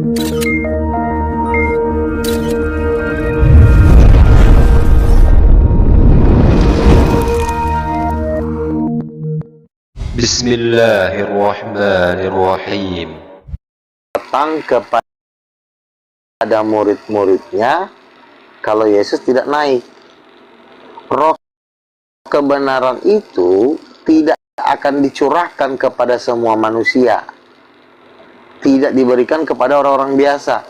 Bismillahirrahmanirrahim. Datang kepada murid-muridnya kalau Yesus tidak naik. Roh kebenaran itu tidak akan dicurahkan kepada semua manusia. Tidak diberikan kepada orang-orang biasa.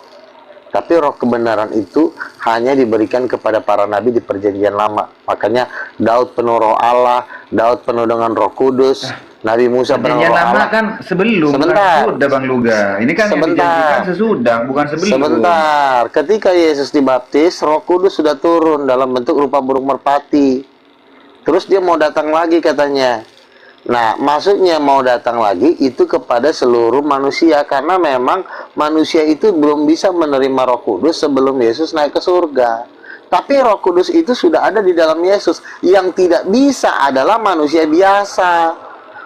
Tapi roh kebenaran itu hanya diberikan kepada para nabi di perjanjian lama. Makanya Daud penuh roh Allah, Daud penuh dengan roh kudus, Nabi Musa penuh roh Allah. Kan sebelum, sebentar, sesudah Bang Luga. Ini kan yang dijanjikan sesudah, bukan sebelum. Sebentar, ketika Yesus dibaptis, roh kudus sudah turun dalam bentuk rupa burung merpati. Terus dia mau datang lagi katanya. Nah, maksudnya mau datang lagi itu kepada seluruh manusia, karena memang manusia itu belum bisa menerima Roh Kudus sebelum Yesus naik ke surga. Tapi Roh Kudus itu sudah ada di dalam Yesus. Yang tidak bisa adalah manusia biasa.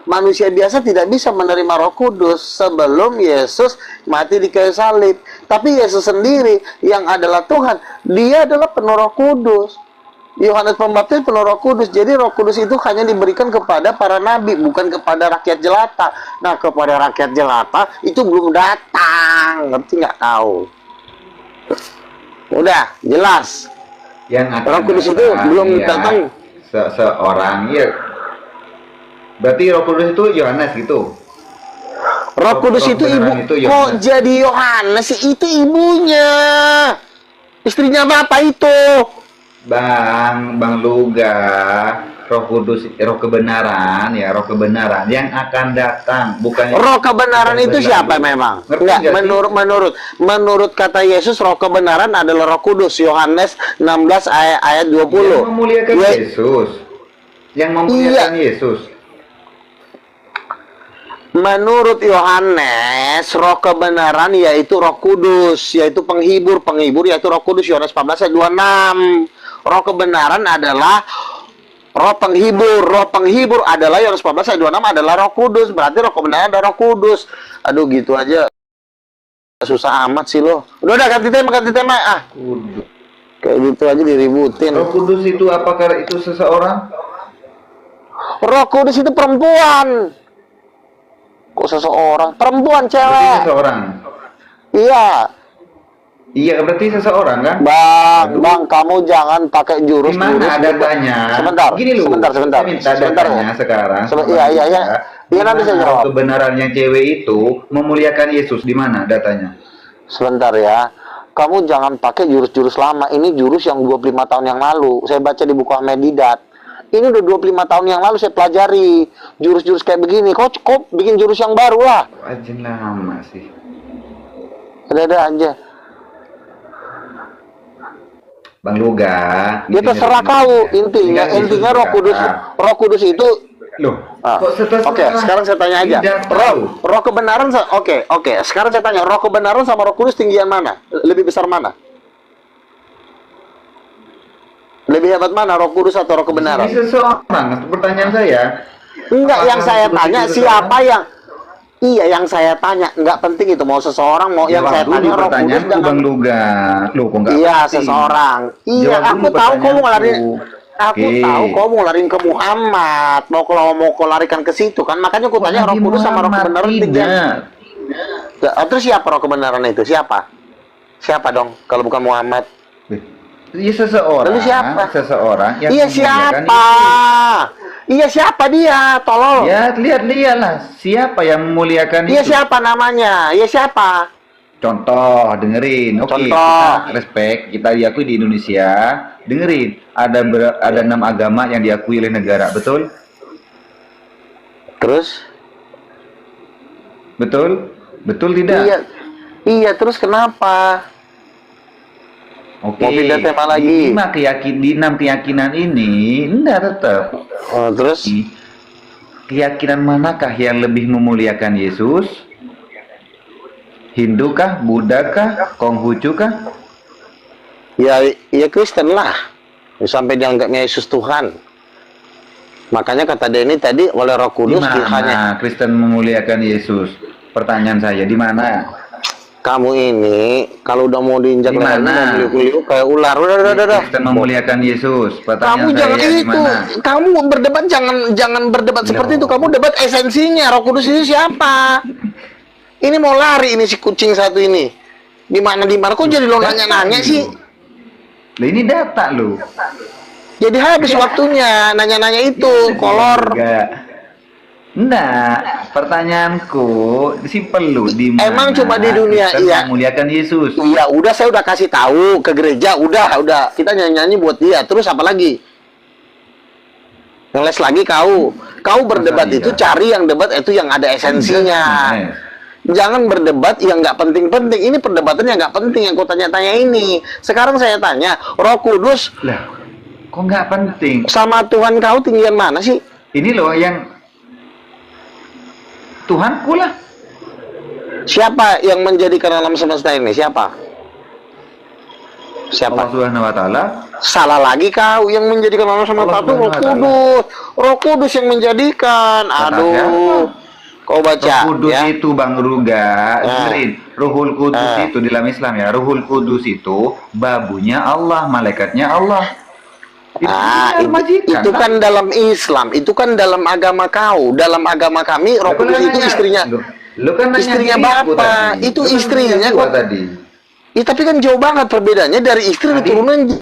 Manusia biasa tidak bisa menerima Roh Kudus sebelum Yesus mati di kayu salib. Tapi Yesus sendiri yang adalah Tuhan, dia adalah penuh Roh Kudus. Yohanes Pembaptis penuh Roh Kudus. Jadi Roh Kudus itu hanya diberikan kepada para nabi, bukan kepada rakyat jelata. Nah, kepada rakyat jelata itu belum datang. Ngerti nggak? Tahu. Udah, jelas. Yang Roh Kudus itu belum datang. Seorang, ya. Berarti Roh Kudus itu Yohanes gitu. Roh Kudus itu ibu. Kok jadi Yohanes? Itu ibunya. Istrinya Bapak itu. Bang Luga, Roh Kudus, Roh kebenaran ya, Roh kebenaran yang akan datang, bukan Roh kebenaran itu siapa memang? Enggak, menurut kata Yesus, Roh kebenaran adalah Roh Kudus. Yohanes 16 ayat 20. Yang memuliakan Yesus. Yang memuliakan Yesus. Menurut Yohanes, roh kebenaran yaitu Roh Kudus, yaitu penghibur yaitu Roh Kudus. Yohanes 14 ayat 26. Roh kebenaran adalah roh penghibur. Roh penghibur adalah Yohanes 14 ayat 26 adalah Roh Kudus. Berarti roh kebenaran adalah Roh Kudus. Aduh, gitu aja susah amat sih lo. Udah ganti tema. Kayak gitu aja diributin. Roh Kudus itu apakah itu seseorang? Roh Kudus itu perempuan. Kok seseorang? Perempuan, cewek. Berarti seseorang. Iya. Iya, berarti seseorang kan? Bang, kamu jangan pakai jurus. Gimana datanya? Sebentar. Gini loh. Sebentar. Datanya sekarang. Iya. Iya, nanti saya jawab. Kebenaran yang cewek itu memuliakan Yesus, di mana datanya? Sebentar ya. Kamu jangan pakai jurus-jurus lama. Ini jurus yang 25 tahun yang lalu. Saya baca di buku Ahmed Didat. Ini udah 25 tahun yang lalu saya pelajari jurus-jurus kayak begini. Kok bikin jurus yang baru lah. Aja lama sih. Ada aja. Bang Luga. Ya terserah kau. Intinya Roh Kudus itu. Loh. Oke, sekarang saya tanya aja. Roh kebenaran. Oke. Sekarang saya tanya, Roh kebenaran sama Roh Kudus tinggian mana? Lebih besar mana? Lebih hebat mana, Roh Kudus atau Roh kebenaran? Ini seseorang, pertanyaan saya. Enggak, yang saya tanya siapa yang... Iya, yang saya tanya. Enggak penting itu, mau seseorang, mau yang saya tanya Roh Kudus jangan... Bang Luga. Loh, kok enggak iya, penting? seseorang. Iya, aku tahu kau mau ngelarin... Aku tahu kau mau ngelarin ke Muhammad. Mau kau larikan ke situ kan. Makanya aku tanya Roh Kudus sama Roh kebenaran tinggian. Terus siapa Roh kebenaran itu? Siapa? Siapa dong, kalau bukan Muhammad? Iya, seseorang. Lalu siapa? Seseorang yang iya siapa? Iya siapa dia? Tolong. Ya lihatlah siapa yang memuliakan iya, itu. Iya siapa namanya? Iya siapa? Contoh, dengerin. Oke, kita respect, kita diakui di Indonesia. Dengerin, ada 6 agama yang diakui oleh negara, betul? Terus? Betul tidak? Iya, terus kenapa? Oke, mau pindah tema lagi. Di 6 keyakinan ini, enggak tetap. Terus? Keyakinan manakah yang lebih memuliakan Yesus? Hindu kah? Buddha kah? Konghucu kah? Ya Kristen lah. Sampai dianggapnya Yesus Tuhan. Makanya kata Denny tadi oleh Roh Kudus hanya Kristen memuliakan Yesus. Pertanyaan saya, di mana? Kamu ini kalau udah mau diinjak lehernya Gimana? mau beliau kayak ular. Udah. Kita memuliakan Yesus. Pertanyaan Kamu jangan saya itu. gimana? Kamu berdebat jangan berdebat seperti itu. Kamu debat esensinya. Roh Kudus itu siapa? Ini mau lari ini si kucing satu ini. Di mana kok jadi lo nanya-nanya sih? Lah ini data lo. Jadi habis waktunya nanya-nanya itu kolor. Enggak. Enggak, pertanyaanku simpel lu di mana Emang cuma di dunia, kita iya. memuliakan Yesus. Iya, udah saya udah kasih tahu ke gereja, udah. Kita nyanyi-nyanyi buat dia. Terus apa lagi? Ngeles lagi kau. Kau berdebat Masa itu iya? cari yang debat itu yang ada esensinya. Jangan berdebat yang nggak penting-penting. Ini perdebatan yang nggak penting yang kau tanya-tanya ini. Sekarang saya tanya, Roh Kudus Lah, kok nggak penting? sama Tuhan kau tinggian mana sih? Ini loh yang Tuhanku lah. Siapa yang menjadikan alam semesta ini? Siapa? Allah Subhanahu wa taala. Salah lagi kau yang menjadikan alam semesta itu Roh Kudus. Roh Kudus yang menjadikan. Aduh. Kau baca Roh Kudus ya. itu Bang Ruga, dengerin. Ruhul Kudus itu di dalam Islam ya. Ruhul Kudus itu babunya Allah, malaikatnya Allah. Itu kan dalam Islam, itu kan dalam agama kau, dalam agama kami Roh Kudus itu istrinya, istrinya Bapa, itu istrinya kok tadi. Tapi kan jauh banget perbedaannya dari istri keturunan.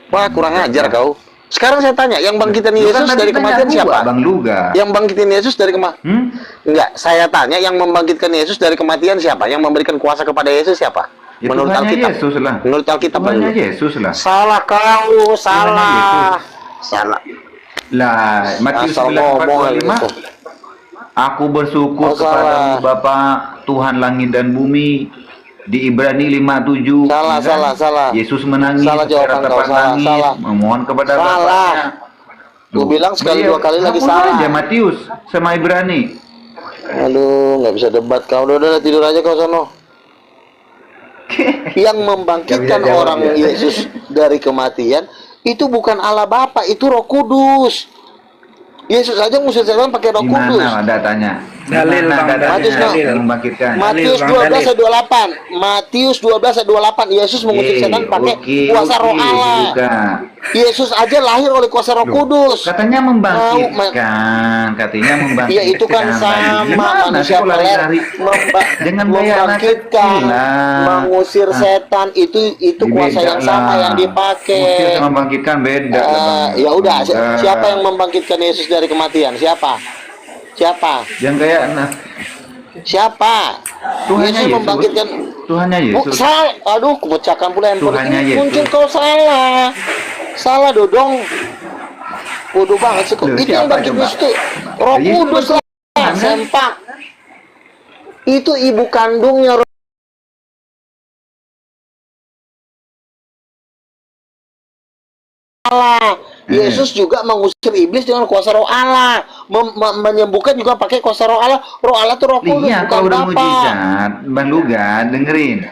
Wah, kurang ajar kau. Sekarang saya tanya, yang bangkitin Yesus dari kematian siapa? Bang Luga. Yang bangkitin Yesus dari kematian? Enggak, saya tanya yang membangkitkan Yesus dari kematian siapa? Yang memberikan kuasa kepada Yesus siapa? Ya, menurut Alkitab. Yesus lah. Menurut Alkitab. Yesus lah. Salah kau, salah. Lah, Matius 11:45. Aku bersyukur kepadamu Bapa, Tuhan langit dan bumi. Di Ibrani 5:7. Salah. Yesus menangis salah jawaban kau, salah. memohon kepada Bapaknya. Gue bilang sekali dua kali lagi salah. aja Matius sama Ibrani. Aduh, nggak bisa debat kau. Udah tidur aja kau sono. Yang membangkitkan orang Yesus dari kematian itu bukan Allah Bapa, itu Roh Kudus. Yesus aja ngusir setan pakai Roh Kudus. Gimana datanya? Dalil, membangkitkan. Matius 12 ayat 28. Matius 12 ayat 28. Yesus mengusir setan pakai kuasa Roh Allah. Yesus aja lahir oleh kuasa Roh Kudus. Katanya membangkitkan. Katanya membangkitkan. Ya itu kan sama manusia peler. Membangkitkan, mengusir setan itu kuasa yang sama yang dipakai. Membangkitkan beda. Ya udah, siapa yang membangkitkan Yesus dari kematian? Siapa? Yang kayak siapa? Tuhannya Yesus membangkitkan. Tuhannya Yesus. Aduh, kepecahkan pula handphone ini. Yesus. Mungkin kau salah dodong. Bodoh banget sih kok. Itu yang bangkit itu Roh Kudus lah. Sempak. Itu ibu kandungnya Roh. Allah. Yesus juga mengusir iblis dengan kuasa Roh Allah, menyembuhkan juga pakai kuasa Roh Allah. Roh Allah itu Roh Kudus, bukan Bapa. Bermujizat, Bang Luga, dengerin.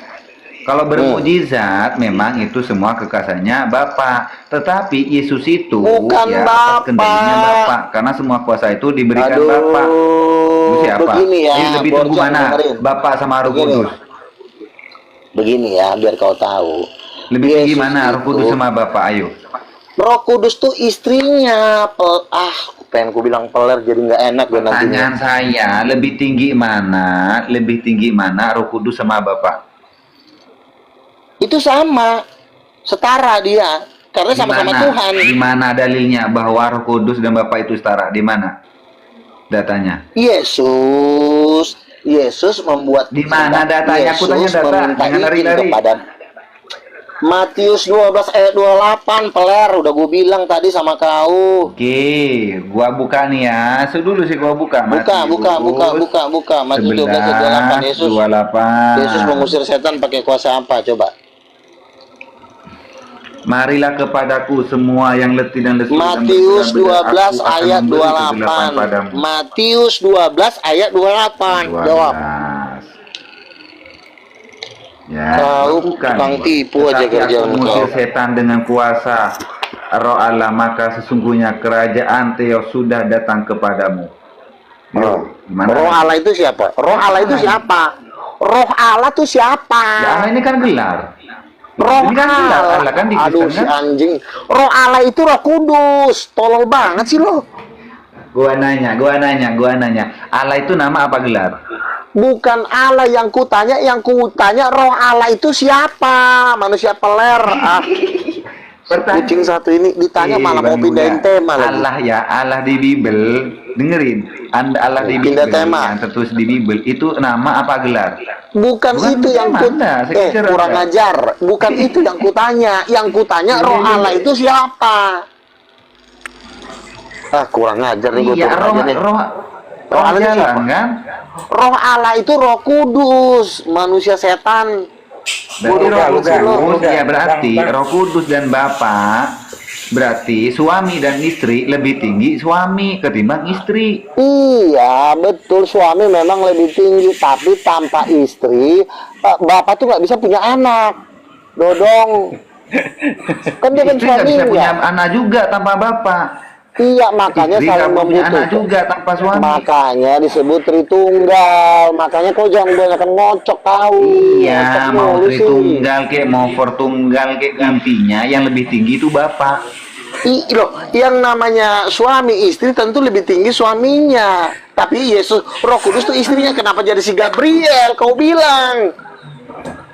Kalau bermujizat, memang itu semua kekasannya Bapa. Tetapi Yesus itu bukan atas kendalinya Bapa, karena semua kuasa itu diberikan Bapa. Siapa? Begini ya, ini lebih tunggu mana? Bapa sama Roh Kudus. Begini ya, biar kau tahu. Lebih tinggi mana Roh Kudus sama Bapa? Ayo. Roh Kudus tuh istrinya. Pengen ku bilang peler jadi nggak enak gue nantinya. Pertanyaan saya, lebih tinggi mana? Lebih tinggi mana Roh Kudus sama Bapa? Itu sama, setara dia, karena sama-sama Tuhan. Di mana dalilnya bahwa Roh Kudus dan Bapa itu setara? Di mana datanya? Yesus membuat. Di mana datanya? Aku tanya data. Jangan lari-lari. Matius 12 ayat 28, peler, udah gue bilang tadi sama kau. Oke, gua buka nih ya. Dulu sih gua buka. Buka. Matius 12 ayat 28, 28. Yesus mengusir setan pakai kuasa apa? Coba. Marilah kepadaku semua yang letih dan lesu. Matius 12 ayat 28. Matius 12 ayat 28. Jawab. Ya, kau tukang tipu aja kerjaan kau. Setan dengan kuasa Roh Allah, maka sesungguhnya kerajaan Theos sudah datang kepadamu. Gimana? Roh Allah itu siapa? Roh Allah itu siapa? Roh Allah itu siapa? Ya Allah ini kan gelar. Roh Ini kan gelar Allah. Allah kan di Aduh Kristen si kan? anjing. Roh Allah itu Roh Kudus. Tolol banget sih lo. Gua nanya. Allah itu nama apa gelar? Bukan Allah yang kutanya Roh Allah itu siapa? Manusia peler. Kucing satu ini ditanya malah mau pindahin tema lagi. Allah ya, Allah di Bible. Dengerin. Allah di Pindah Bible tema. yang tertulis di Bible itu nama apa gelar? Bukan itu yang kurang ajar. Bukan itu yang kutanya. Yang kutanya Roh Allah itu siapa? Kurang ajar nih. Iya, roh Allah itu siapa? kan? Roh Allah itu Roh Kudus, manusia setan. Berarti Roh Kudus dan Bapa berarti suami dan istri lebih tinggi suami ketimbang istri. Iya, betul, suami memang lebih tinggi, tapi tanpa istri, bapak tuh nggak bisa punya anak. Dodong. Kan dia kan Istri nggak bisa suami punya anak juga tanpa bapak. Iya, makanya Istri saling nggak punya anak membutuhkan. juga tanpa suami. Makanya disebut Tritunggal. Makanya kau jangan banyak ngocok tahu. Iya, Ngocok mau mulu sih. Tritunggal kek, mau Fortunggal kek, intinya yang lebih tinggi itu bapak. Loh, yang namanya suami istri tentu lebih tinggi suaminya. Tapi Yesus, Roh Kudus itu istrinya. Kenapa jadi si Gabriel? Kau bilang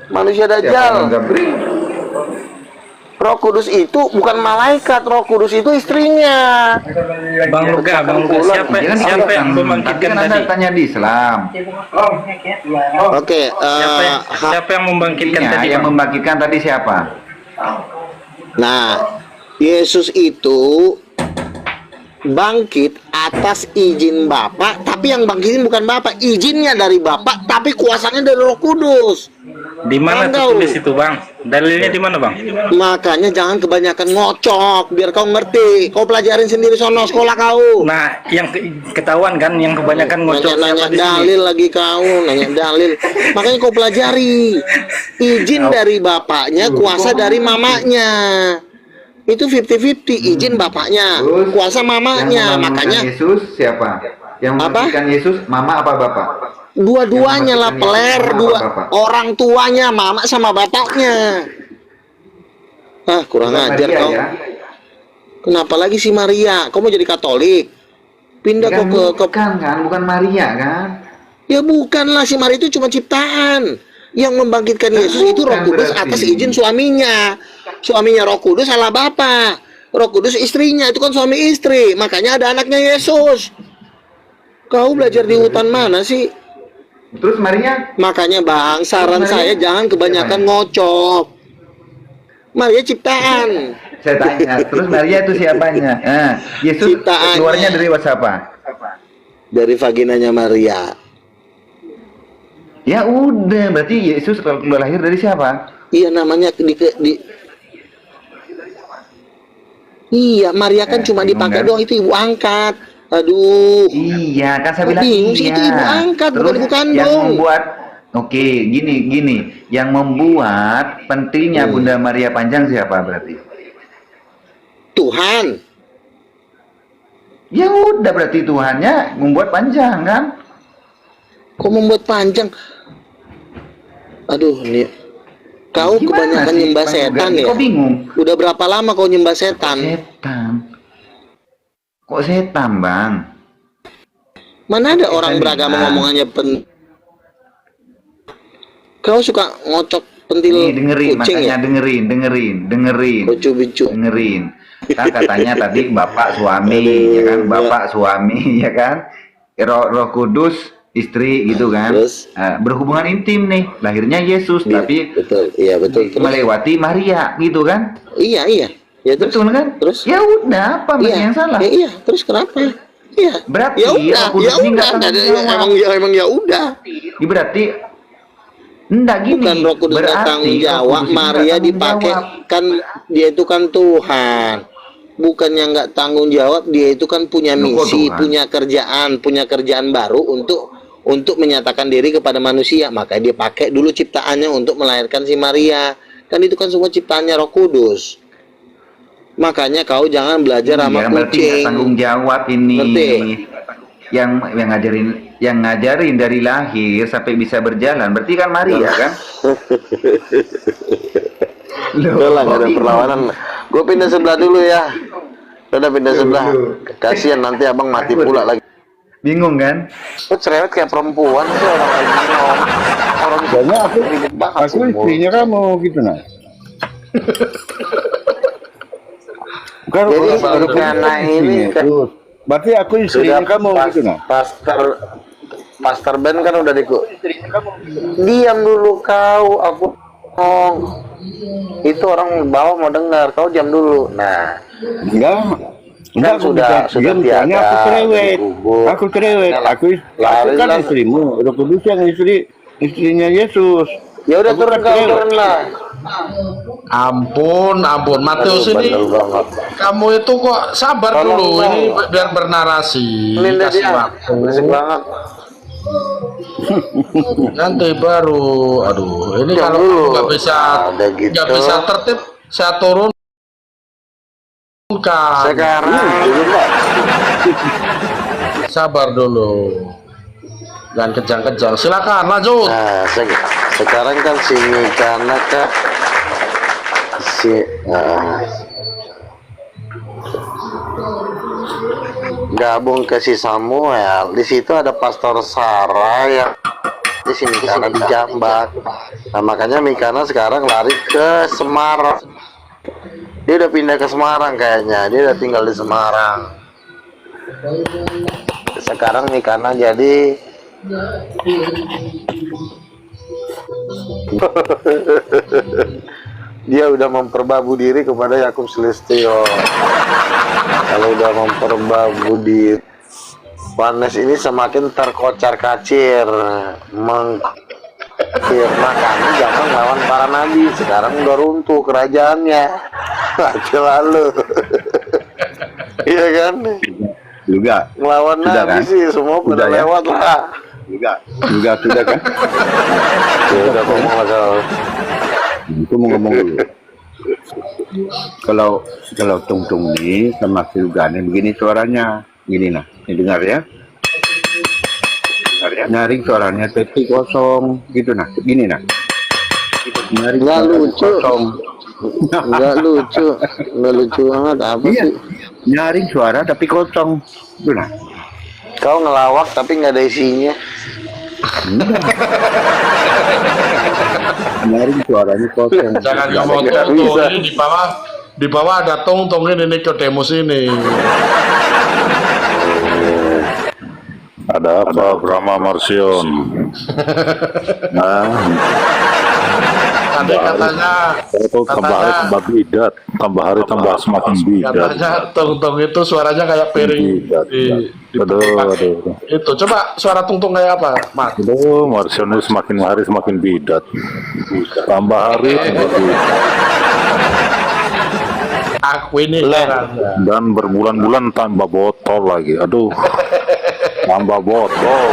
manusia dajjal. Roh Kudus itu bukan malaikat, Roh Kudus itu istrinya. Bang Luka, siapa yang membangkitkan kan tadi? Anda tanya di Islam. Oke, Siapa yang membangkitkan Iya, tadi? yang Bang? membangkitkan tadi siapa? nah, Yesus itu bangkit atas izin Bapak, tapi yang bangkitin bukan Bapak, izinnya dari Bapak, tapi kuasanya dari Roh Kudus. Di mana Tahu. tertulis itu, Bang? Dalilnya di mana, Bang? Makanya jangan kebanyakan ngocok, biar kau ngerti. Kau pelajarin sendiri sono sekolah kau. Nah, yang ketahuan kan, yang kebanyakan ngocok Nanya siapa di sini? dalil lagi kau, nanya dalil. Makanya kau pelajari. Izin dari bapaknya, kuasa dari mamanya. Itu 50-50, izin bapaknya, Terus, kuasa mamanya. Yang Makanya Yesus siapa? Yang membangkitkan Yesus mama apa bapak? dua-duanya lah, Yang peler, membangkitkan dua Yesus mama apa bapak? orang tuanya, mama sama bapaknya. Kurang Bukan ajar Maria, kau. ya? Kenapa lagi si Maria? Kau mau jadi Katolik? Pindah Kan kau ke bukan Maria kan? Ya bukanlah, si Maria itu cuma ciptaan. Yang membangkitkan Yesus itu Roh bukan Kudus berarti. atas izin suaminya. Suaminya Roh Kudus salah bapak. Roh Kudus istrinya, itu kan suami istri. Makanya ada anaknya Yesus. Kau belajar di hutan mana sih? Terus Maria? Makanya Bang, saran Maria? saya jangan kebanyakan ngocok. Maria ciptaan. Saya tanya. Terus Maria itu siapanya? Yesus Ciptaannya. keluarnya dari siapa? Dari vaginanya Maria. Ya udah, berarti Yesus keluar lahir dari siapa? Iya, namanya Iya, Maria kan cuma bingung dipakai kan? doang, itu ibu angkat. Aduh. Iya, kan saya bilang bingung sih, iya. itu ibu angkat, bukan Terus ibu kandung. yang membuat gini, yang membuat pentingnya Bunda Maria panjang siapa berarti? Tuhan. Ya udah, berarti Tuhannya membuat panjang kan? Kok membuat panjang? Aduh, nih. Kau Gimana kebanyakan sih, nyembah Bang setan Yoga? ya? Kok bingung? Udah berapa lama kau nyembah setan? Setan. Kok setan, Bang? Mana ada orang Setan, beragama Bang. ngomongannya Kau suka ngocok pentil Nih, dengerin, kucing makanya ya? dengerin. Lucu-lucu. Dengerin. Kan katanya tadi bapak suami, ya kan? Bapak suami, ya kan? Roh Kudus istri gitu kan? Terus? Berhubungan intim nih, lahirnya Yesus, Iya, tapi betul. Iya, betul. Terus? melewati Maria, gitu kan? Iya. Ya, terus? Betul kan? Terus? Ya udah, apa Iya. yang salah? Ya, iya, terus kenapa? Iya. Berarti ya udah, Roh Kudus ini nggak tanggung jawab. emang ya udah. Ya, berarti enggak gini. Bukan Roh Kudus nggak berarti tanggung Roh jawab, Kudus ini nggak Maria tanggung dipakai jawab. kan, dia itu kan Tuhan. Bukan yang nggak tanggung jawab, dia itu kan punya Loh, kok misi, Tuhan? punya kerjaan baru untuk menyatakan diri kepada manusia. Makanya dia pakai dulu ciptaannya untuk melahirkan si Maria. Kan itu kan semua ciptaannya Roh Kudus. Makanya kau jangan belajar sama Iya, berarti nggak kucing. tanggung jawab ini. Ngerti? Yang ngajarin yang ngajarin dari lahir sampai bisa berjalan, berarti kan Maria kan? Udah lah, gak ada perlawanan. Gue pindah sebelah dulu ya. Udah pindah sebelah. Kasihan nanti abang mati pula lagi. Bingung kan? Kok cerewet kayak perempuan sih orang lagi minum. Orang Soalnya aku ribet banget. aku istrinya kamu gitu nah. Bukan Jadi orang karena ini terus. Berarti aku istrinya kamu gitu nah. Pastor Ben kan udah diam dulu kau, aku ngomong. Itu orang bawah mau dengar, kau diam dulu. Nah, Enggak, kan sudah tiada. Aku cerewet. Aku cerewet. Aku kan istrimu. Roh Kudus yang istrinya Yesus. ya udah turun kau, turun lah. Ampun, Matius ini kamu itu kok sabar dulu, ini biar bernarasi, Ini kasih dia, waktu, berisik banget. nanti baru, aduh, ini Jam kalau dulu. kamu nggak Ada gitu. bisa tertib, saya turunkan. Sekarang Sabar dulu, jangan kejang-kejang. Silakan lanjut. nah, sekarang kan si Mikana kan gabung ke si Samuel. Di situ ada Pastor Sarah yang di sini karena dijambak. Nah, makanya Mikana sekarang lari ke Semarang. Dia udah pindah ke Semarang kayaknya. Dia udah tinggal di Semarang. Sekarang Mikana jadi dia udah memperbabu diri kepada Yakub Celestio. Kalau udah memperbabu diri, Yohanes ini semakin terkocar-kacir, makanya jangan lawan para nabi. Sekarang udah runtuh kerajaannya. Mati lalu. Iya kan? Juga. Melawan Sudah nabi kan? sih semua pada Sudah ya? lewat lah. Juga sudah kan? Ya udah ngomong lah kau. Itu mau ngomong dulu. Kalau Tung ini sama si Lugane begini suaranya, gini nah, ini dengar ya. Nyaring suaranya tapi kosong gitu nah, gini nah. Nyaring Nggak suaranya lucu. kosong. Nggak lucu banget apa Iya, sih? nyaring suara tapi kosong, itu nah. Kau ngelawak tapi nggak ada isinya. Nyaring suaranya kosong. Jangan Nggak ngomong bisa. tong ini di bawah ada tong ini Nikodemus ini. Ada apa, Brahma Marsion? Nah, Tadi katanya itu tambah hari tambah bidat, tambah hari tambah semakin bidat. katanya tong itu suaranya kayak piring Bidat. di Aduh, tempat. aduh. Itu coba suara tung kayak apa, Mas? Aduh, Marsion ini semakin hari semakin bidat. Tambah hari tambah bidat. Aku ini heran. Dan berbulan-bulan tambah botol lagi. Aduh, tambah botol.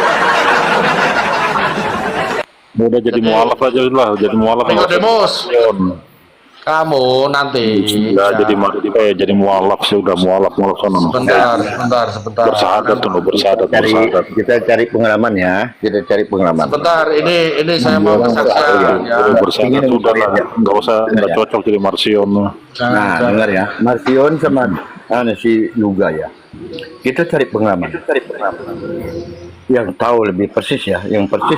Udah jadi mualaf aja lah, jadi mualaf. Nikodemus, kamu nanti Ya, jadi mualaf sih, udah mualaf sana. sebentar. Bersahadat tuh, bersahadat. Kita cari pengalaman ya, kita cari pengalaman. Sebentar, ini saya mau kesaksian ya. Bersahadat sudah lah, nggak cocok jadi Marsion. Nah, dengar ya, Marsion sama si Luga ya. Kita cari pengalaman. Yang tahu lebih persis ya, yang persis.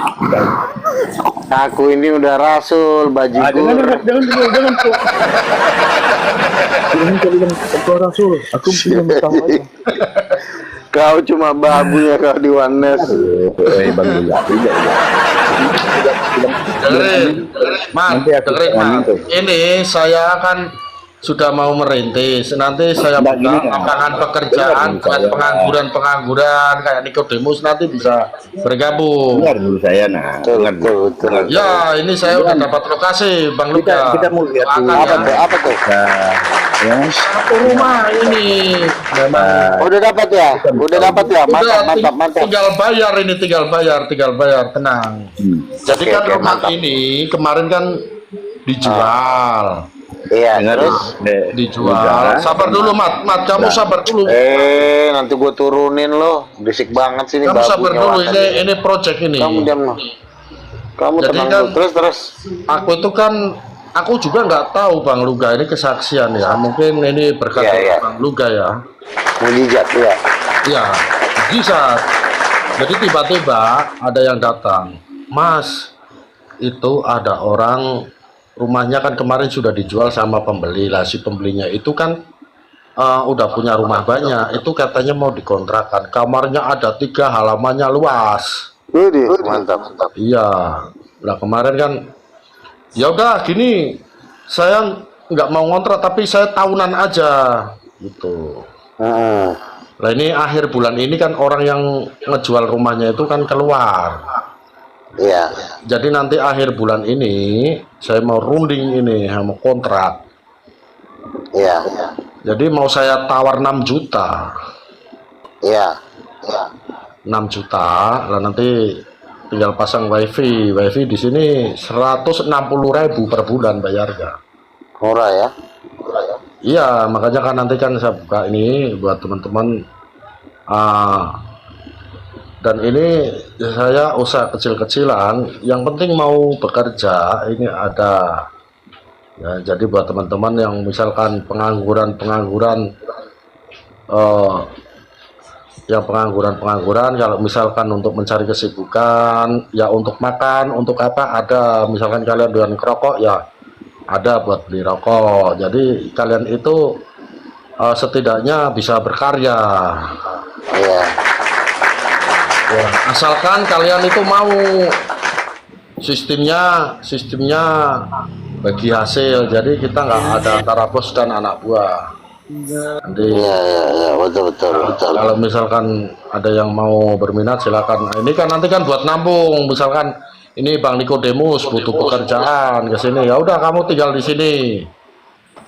Aku ini udah rasul, bajigur. Jangan Rasul. Aku belum tahu aja. Kau cuma babu ya kau di Yohanes. Bang Luga. Dengerin, Mas, Nanti aku dengerin, tanya Mas. itu. Ini saya kan sudah mau merintis. Nanti saya Nah, buka gini, kan. lapangan pekerjaan Dengar buat dulu pengangguran kayak Nikodemus nanti bisa bergabung. Dengar dulu saya nah. Dengar dulu. Betul. Ya, ini saya udah dapat lokasi, Bang Luka. Kita mau lihat dulu. Doakan ya. Apa tuh? Nah, ya. Satu rumah ini memang. Udah dapat ya? Udah dapat ya? Udah, Mantap. tinggal bayar, tenang. Jadi Oke, kan oke, rumah mantap. ini kemarin kan dijual. Iya, Dengar terus dijual. Sabar dulu, Mat. Kamu sabar dulu. nanti gue turunin lo. Berisik banget sih ini Kamu sabar babunya dulu, Watan. ini project ini. Kamu diam lo. Kamu Jadi tenang kan- dulu. Terus. Aku itu kan, aku juga nggak tahu Bang Luga ini kesaksian ya. Mungkin ini berkat Iya, iya. Bang Luga ya. Mujizat ya. Iya, bisa. Jadi tiba-tiba ada yang datang, Mas, itu ada orang rumahnya kan kemarin sudah dijual sama pembeli lah. Si pembelinya itu kan udah punya rumah banyak. Itu katanya mau dikontrakan. Kamarnya ada 3, halamannya luas. Widih, mantap. Iya. Lah kemarin kan, ya udah gini, saya nggak mau ngontrak tapi saya tahunan aja, gitu. Lah ini akhir bulan ini kan orang yang ngejual rumahnya itu kan keluar. Iya. Jadi nanti akhir bulan ini saya mau runding ini, mau kontrak. Iya. Jadi mau saya tawar 6 juta. Iya. 6 juta, lah nanti tinggal pasang wifi. Wifi di sini 160.000 per bulan bayarnya. Murah ya. Iya, makanya kan nanti kan saya buka ini buat teman-teman. Dan ini saya usaha kecil-kecilan, yang penting mau bekerja ini ada. Ya, jadi buat teman-teman yang misalkan pengangguran, yang pengangguran, kalau misalkan untuk mencari kesibukan, ya untuk makan, untuk apa ada. Misalkan kalian doyan kerokok, ya ada buat beli rokok. Jadi kalian itu setidaknya bisa berkarya. Iya. Ya, asalkan kalian itu mau sistemnya bagi hasil. Jadi kita nggak ada antara bos dan anak buah. Nanti Iya, betul. kalau misalkan ada yang mau berminat silakan. Nah, ini kan nanti kan buat nampung. Misalkan ini Bang Nikodemus butuh pekerjaan ke sini, ya udah kamu tinggal di sini.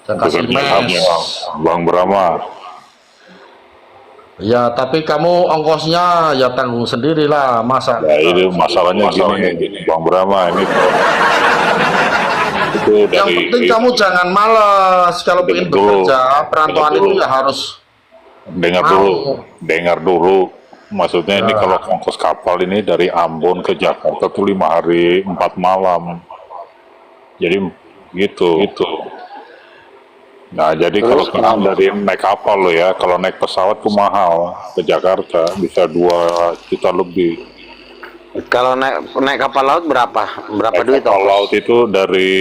Saya kasih mes. Bang Brahma. Ya, tapi kamu ongkosnya ya tanggung sendirilah, masa? Ya ini masalahnya gini, Bang Brahma ini itu Yang dari penting kamu jangan malas kalau ingin bekerja. Perantauan itu ya harus dengar dulu. Maksudnya ini kalau ongkos kapal ini dari Ambon ke Jakarta tuh 5 hari 4 malam. Jadi gitu. Nah, jadi kalau dari naik kapal lo ya, kalau naik pesawat tuh mahal ke Jakarta bisa 2 juta lebih. Kalau naik kapal laut berapa duit? Kapal laut itu dari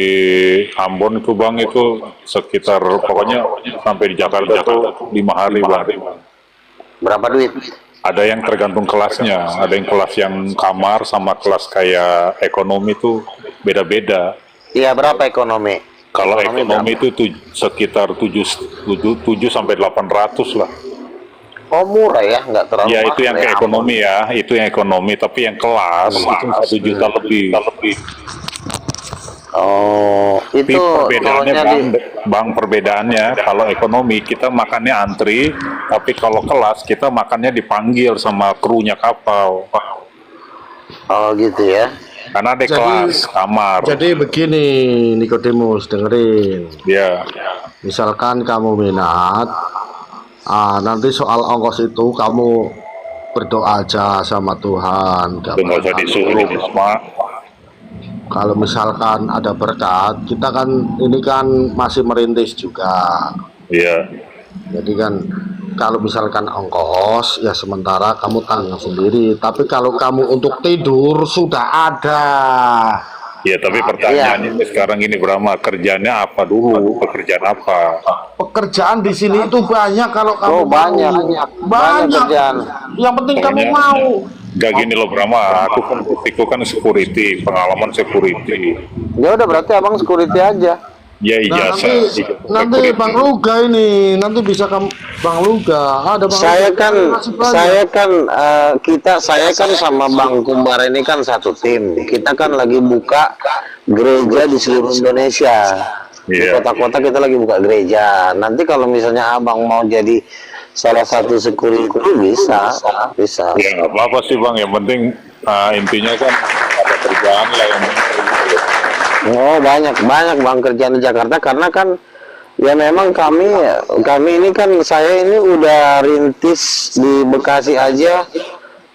Ambon itu Bang itu sekitar pokoknya sampai di Jakarta tuh 5 hari Bang. Berapa duit? Ada yang tergantung kelasnya, ada yang kelas yang kamar sama kelas kayak ekonomi tuh beda-beda. Iya, berapa ekonomi? Kalau ekonomi itu sekitar 7 sampai 800 lah. Oh, murah ya, nggak terlalu Ya mahal itu yang ke ekonomi ya, itu yang ekonomi, tapi yang kelas itu 1 juta lebih. Oh, Tapi itu perbedaannya turunnya bang, perbedaannya kalau ekonomi kita makannya antri, tapi kalau kelas kita makannya dipanggil sama krunya kapal. Oh, gitu ya. Karena ada kelas kamar. Jadi begini, Nikodemus, dengerin. Ya. Misalkan kamu minat, nanti soal ongkos itu kamu berdoa aja sama Tuhan. Nggak usah disuruh, Mak. Kalau misalkan ada berkat, kita kan ini kan masih merintis juga. Iya. Jadi kan kalau misalkan ongkos ya sementara kamu tanggung sendiri. Tapi kalau kamu untuk tidur sudah ada. Ya, tapi pertanyaannya sekarang ini Brahma, kerjanya apa dulu? Pekerjaan apa? Pekerjaan di sini itu banyak kalau kamu banyak kerjaan. Yang penting kamu mau. Gak gini loh Brahma, aku kan security, pengalaman security. Ya udah, berarti abang security aja. Ya Nah, ijazah. nanti Bang Luga ini nanti bisa kamu Bang Luga. Ada Bang Saya Luga, kan masih banyak. saya kan sama Bang Kumbar ini kan satu tim. Kita kan lagi buka gereja di seluruh Indonesia. Di Iya. kota-kota kita lagi buka gereja. Nanti kalau misalnya abang mau jadi salah satu security bisa. Ya nggak apa-apa sih Bang, yang penting intinya kan ada kerjaan lah yang penting. Oh, banyak Bang kerjaan di Jakarta, karena kan ya memang kami ini kan, saya ini udah rintis di Bekasi aja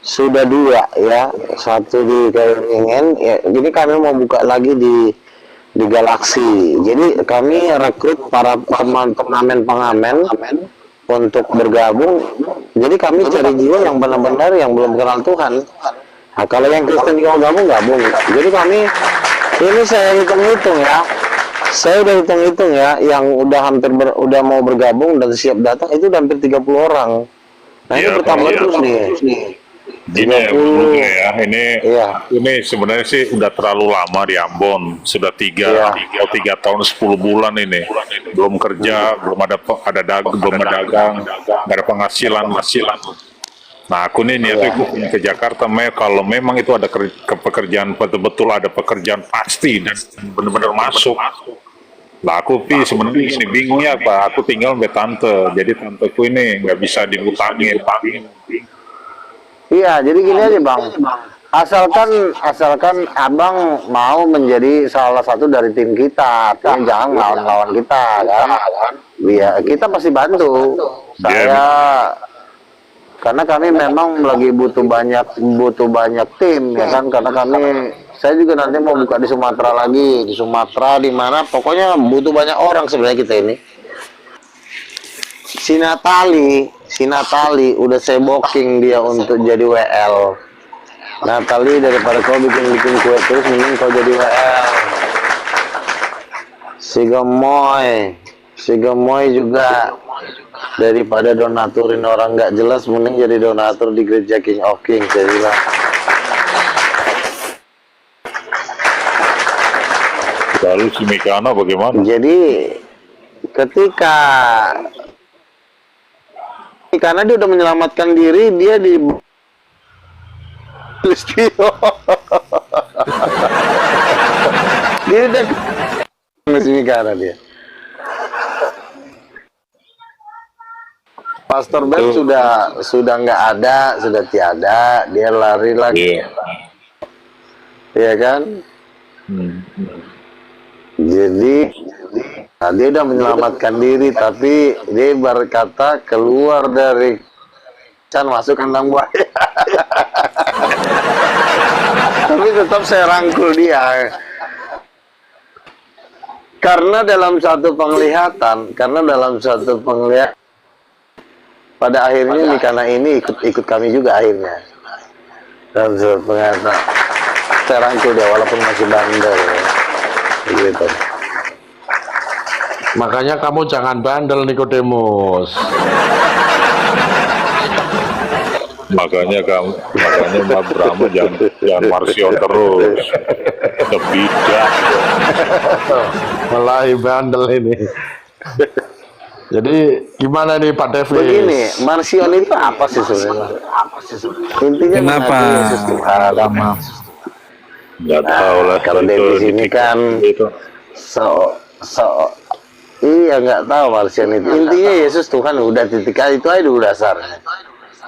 sudah 2 ya, satu di Keringin ya, jadi kami mau buka lagi di Galaksi. Jadi kami rekrut para teman pengamen untuk bergabung. Jadi kami cari jiwa yang benar-benar yang belum kenal Tuhan. Nah, kalau yang Kristen juga gabung. Jadi kami ini saya hitung-hitung ya. Saya udah hitung-hitung ya, yang udah udah mau bergabung dan siap datang itu udah hampir 30 orang. Nah, ini bertambah terus nih. Gini ya, menurut ya, ini sebenarnya sih udah terlalu lama di Ambon, sudah 3 tahun 10 bulan ini, belum kerja, belum ada dagang, nggak ada penghasilan. Nah, aku nih niatnya ke Jakarta, kalau memang itu ada pekerjaan, betul-betul ada pekerjaan pasti dan benar-benar masuk. Lah aku sebenarnya ini bingungnya apa? Aku tinggal sama tante, jadi tanteku ini nggak bisa dibutangin. Iya, jadi gini aja Bang. Asalkan Abang mau menjadi salah satu dari tim kita, tapi jangan lawan kita kan. Iya, kita pasti bantu. Karena kami memang lagi butuh banyak tim ya kan, karena saya juga nanti mau buka di Sumatera lagi, di mana pokoknya butuh banyak orang sebenarnya kita ini. Si Natali udah saya booking dia untuk jadi WL. Natali, daripada kau bikin kue terus, mending kau jadi WL. Si Gemoy juga, daripada donaturin orang nggak jelas, mending jadi donatur di gereja King of Kings, saya bilang. Lalu si Mikana bagaimana? Jadi karena dia udah menyelamatkan diri, dia di Listio. Dia udah masih Mikana dia. Pastor Ben sudah nggak ada, sudah tiada, dia lari lagi. Iya kan? Jadi dia udah menyelamatkan diri, tapi dia berkata keluar dari masuk kandang buaya. Tapi tetap saya rangkul dia. Karena dalam satu penglihatan, pada akhirnya Mikana ini ikut kami juga akhirnya. Dalam satu penglihatan, saya rangkul dia walaupun masih bandel. Gitu. Makanya kamu jangan bandel, Nikodemus. Makanya Mbak Brahma jangan marsion terus. Kebijak. Mulai bandel ini. Jadi gimana nih Pak Devis? Begini, marsion itu apa sih sebenarnya? Intinya Kenapa? Yesus Tuhan. Nggak tahu lah. Kalau Devis ini kan iya nggak tahu marsion itu. Intinya Yesus Tuhan, udah titik itu aja dulu dasarnya.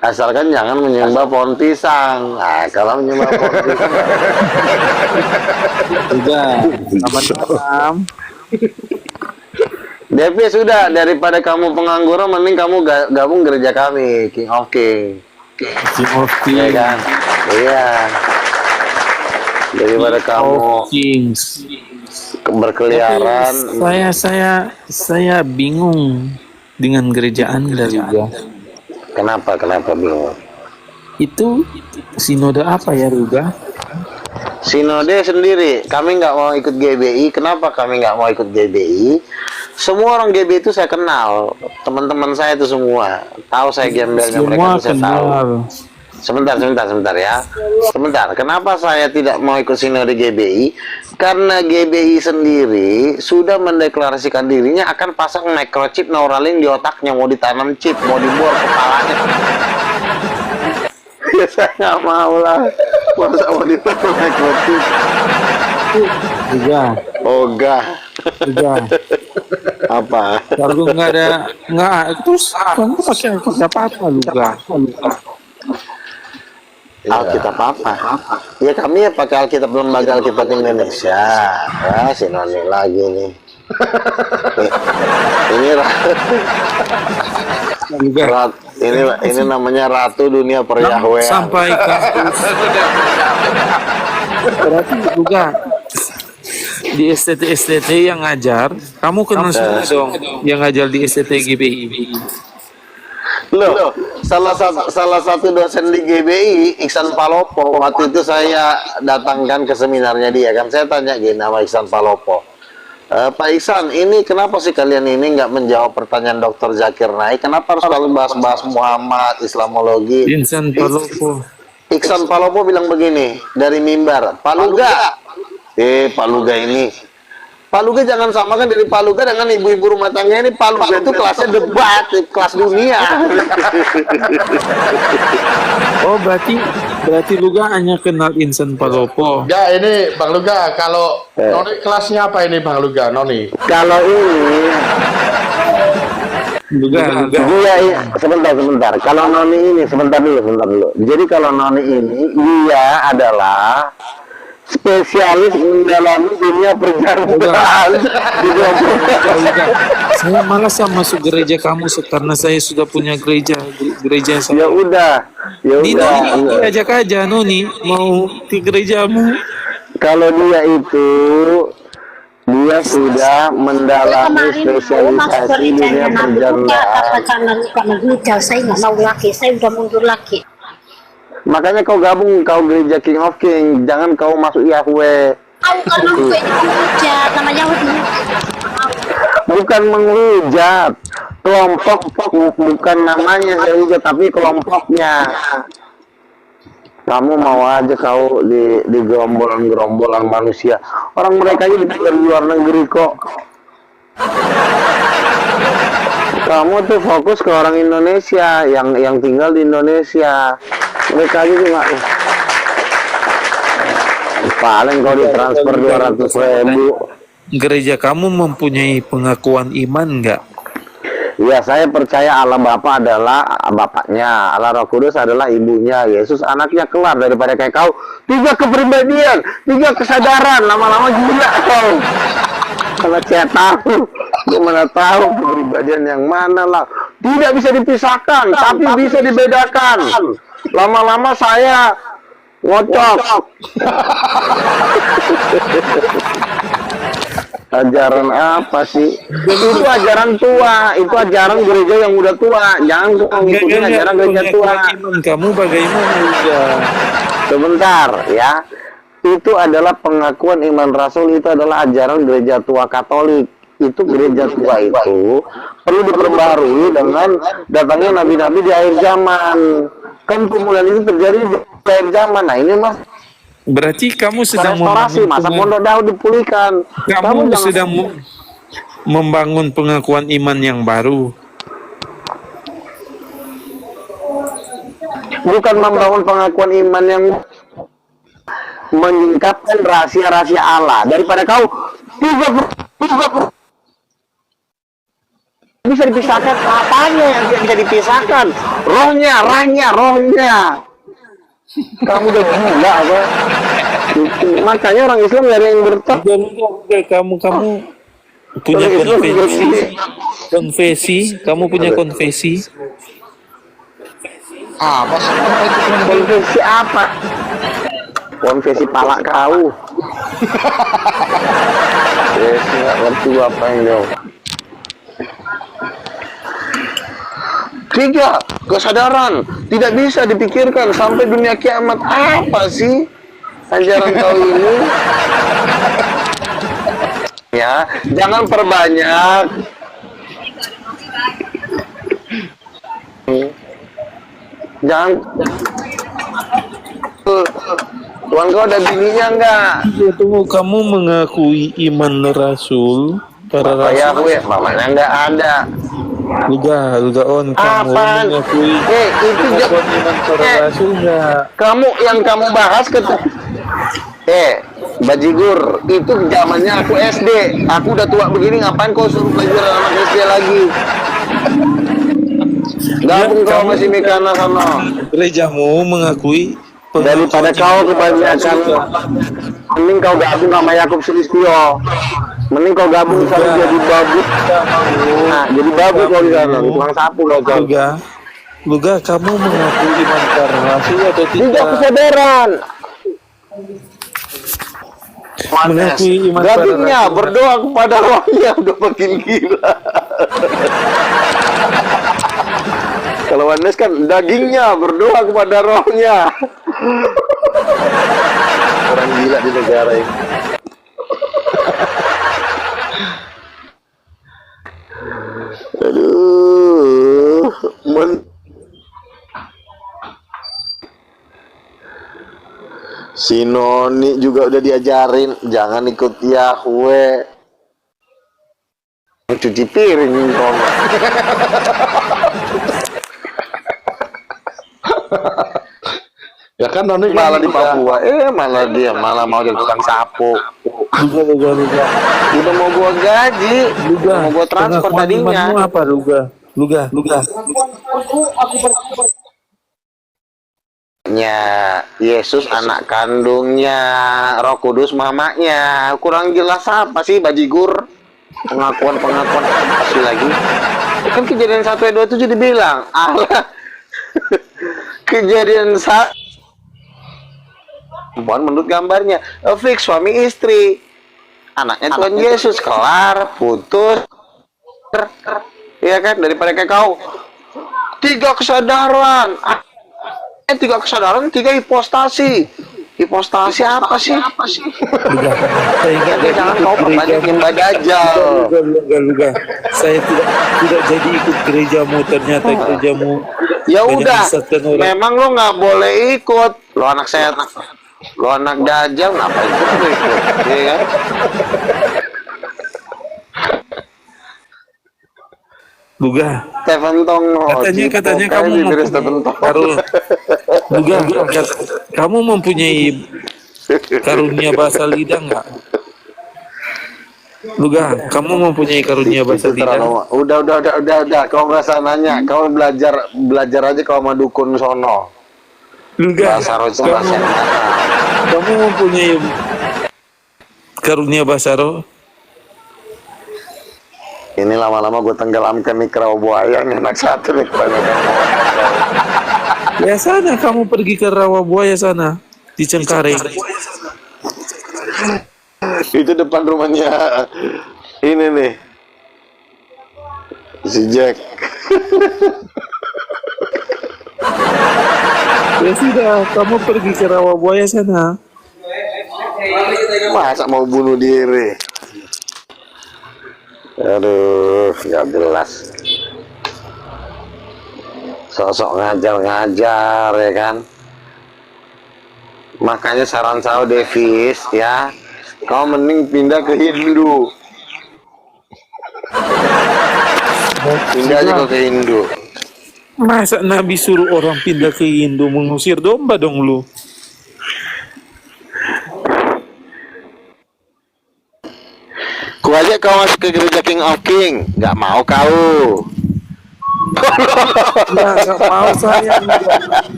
Asalkan jangan menyembah pohon pisang. Nah, kalau menyembah pohon pisang. Selamat malam. Devi sudah, daripada kamu pengangguran, mending kamu gabung gereja kami, King of King. King of Iya Kings. kan? Iya. Daripada kamu Kings. berkeliaran. Saya bingung dengan gereja Anda juga. Kenapa bingung? Itu sinode apa ya, Ruga? Sinode sendiri. Kami nggak mau ikut GBI. Kenapa kami nggak mau ikut GBI? Semua orang GBI itu saya kenal. Teman-teman saya itu semua tahu saya gembelnya mereka, itu saya tahu. Sebentar ya. Sebentar. Kenapa saya tidak mau ikut sinode GBI? Karena GBI sendiri sudah mendeklarasikan dirinya akan pasang microchip Neuralink di otaknya, mau ditanam chip, mau dibor kepalanya. Ya saya nggak mau lah. Masa mau ditanam microchip? Juga. Apa? Kalau nggak terus kamu pakai apa Luga? Alkitab apa? Ya kami ya pakai Alkitab Lembaga Alkitab Indonesia. Ya si Noni lagi nih. Ini namanya Ratu Dunia Peryahuan. Sampai kampus. Berarti juga di STT yang ngajar, kamu kenal semua dong yang ngajar di STT GBI. Loh, salah satu dosen di GBI, Iksan Palopo, waktu itu saya datangkan ke seminarnya dia kan, saya tanya gini sama Iksan Palopo, Pak Iksan, ini kenapa sih kalian ini nggak menjawab pertanyaan Dr. Zakir Naik? Kenapa harus selalu bahas-bahas Muhammad, Islamologi? Iksan Palopo. Iksan Palopo bilang begini dari mimbar, Pak Luga, Pak Luga ini. Pak Luga jangan samakan dari Pak Luga dengan ibu-ibu rumah tangga ini. Pak Luga itu kelasnya debat, kelas dunia. Oh, berarti Luga hanya kenal Insan Palopo. Ya ini Bang Luga, kalau Noni kelasnya apa ini Bang Luga, Noni? Kalau ini Luga. iya, sebentar. Kalau Noni ini sebentar dulu. Jadi kalau Noni ini dia adalah spesialis mendalami dunia perjalanan. Saya malas masuk gereja kamu karena saya sudah punya gereja saya. Ya udah. Noni ajak aja Noni mau di gerejamu. Kalau dia sudah mendalami spesialisasi dunia perjalanan. Karena luka saya nggak mau lagi, saya udah mundur lagi. Makanya kau gabung, kau gereja King of King, jangan kau masuk Yahweh. Tahu karena gue dihujat nama Yahudi. Bukan menghujat, kelompok bukan namanya saya hujat, tapi kelompoknya. Kamu mau aja kau di gerombolan manusia. Orang mereka aja di luar negeri kok. Kamu tuh fokus ke orang Indonesia yang tinggal di Indonesia. Mereka aja juga paling kau ditransfer 200.000. Gereja kamu mempunyai pengakuan iman nggak? Ya, saya percaya Allah Bapa adalah bapaknya, Allah Roh Kudus adalah ibunya, Yesus anaknya, kelar. Daripada kayak kau 3 kepribadian, 3 kesadaran, lama-lama gila kau. Kalau saya tahu, gimana tahu kepribadian yang mana lah? Tidak bisa dipisahkan, tapi bisa dibedakan. Lama-lama saya ngocok. Ajaran apa sih? Itu ajaran tua, itu ajaran gereja yang udah tua. Jangan ngikutin ajaran gereja tua. Kamu bagaimana juga? Sebentar ya. Itu adalah pengakuan iman Rasul, itu adalah ajaran gereja tua Katolik. Itu gereja tua itu perlu diperbarui dengan datangnya nabi-nabi di akhir zaman. Kan pemulihan itu terjadi di akhir zaman. Nah ini mas, berarti kamu sedang restorasi, masa Pondok Daud dipulihkan. Kamu sedang membangun pengakuan iman yang baru. Bukan membangun pengakuan iman yang menyingkapkan rahasia-rahasia Allah. Daripada kau bisa dipisahkan, apanya yang bisa dipisahkan? Rohnya. Kamu udah gila apa? Makanya orang Islam gak ada yang bertak. Kamu punya konfesi. Kamu punya konfesi. Apa sih? Konfesi apa? Konfesi pala kau. Yes, nggak ngerti apa yang jauh. 3, kesadaran tidak bisa dipikirkan sampai dunia kiamat. Apa sih ajaran kau ini? Ya, jangan perbanyak. Jangan. Tuhan kau ada bininya enggak? Tunggu, kamu mengakui iman Rasul para Bapak rasul. Yahweh, mamanya enggak ada. Luga on kamu Apaan? mengakui Itu pengakuan iman para rasul nggak? Kamu yang kamu bahas Bajigur, itu zamannya aku SD. Aku udah tua begini, ngapain kau suruh belajar anak SD lagi? Gabung kau masih Mikana sana. Gerejamu mengakui daripada kau kebanyakan, mending kau gabung sama Yakub Sulistyo, mending kau gabung sama jadi babu. Nah, jadi babu kau di sana, tukang sapu kau. Luga, kamu mengaku iman karnasi atau Tidak tidak? kesadaran. Mengakui iman Dagingnya karnasi. berdoa kepada rohnya udah makin gila. Kalau Wanes kan dagingnya berdoa kepada rohnya. Orang gila di negara ini. Aduh, si Noni juga udah diajarin jangan ikut Yahweh, cuci piring Noni. Ya kan Noni Malah di Papua, malah mau jadi tukang sapu. Luga. Udah mau gua gaji, mau gua transfer Pengakuan tadinya. imanmu apa, Luga? Yesus anak kandungnya, Roh Kudus mamanya. Kurang jelas apa sih bajigur? Pengakuan apa sih lagi? Kan Kejadian 1 ayat 27 dibilang Allah. Kejadian menurut gambarnya fix suami istri, anaknya Tuhan Yesus, kelar putus, ya kan, daripada kayak kau tiga kesadaran, tiga hipostasi apa sih? Jangan kau perbanyakin badajal. Luga. Saya tidak jadi ikut gerejamu, ternyata gerejamu. Ya banyak udah, menyesatkan orang. memang lo nggak boleh ikut. Lo anak setan, lo anak dajal, ngapain ikut? Iya kan? Luga. Teventong Katanya kamu Luga, kamu mempunyai karunia bahasa lidah nggak? Luga, kamu mempunyai karunia bahasa lidah? Udah. Kau nggak usah nanya. Kau belajar aja kau sama dukun sono. Luga, Bahasa roh itu bahasa yang mana? kamu mempunyai karunia bahasa roh? Ini lama-lama gue tenggelamkan nih kerau buaya nih, anak satu nih kebanyakan. Ya sana, kamu pergi ke rawa buaya sana di Cengkareng. Itu depan rumahnya ini nih, si Jack. Ya sudah, kamu pergi ke rawa buaya sana. Masa mau bunuh diri? Aduh, nggak jelas. Sosok ngajar ya kan. Makanya saran saya Davis ya, kau mending pindah ke Hindu. Pindah aja ke Hindu. Masa Nabi suruh orang pindah ke Hindu, mengusir domba dong lu? Ku aja kau masuk ke gereja King of King, nggak mau kau. Nggak mau saya.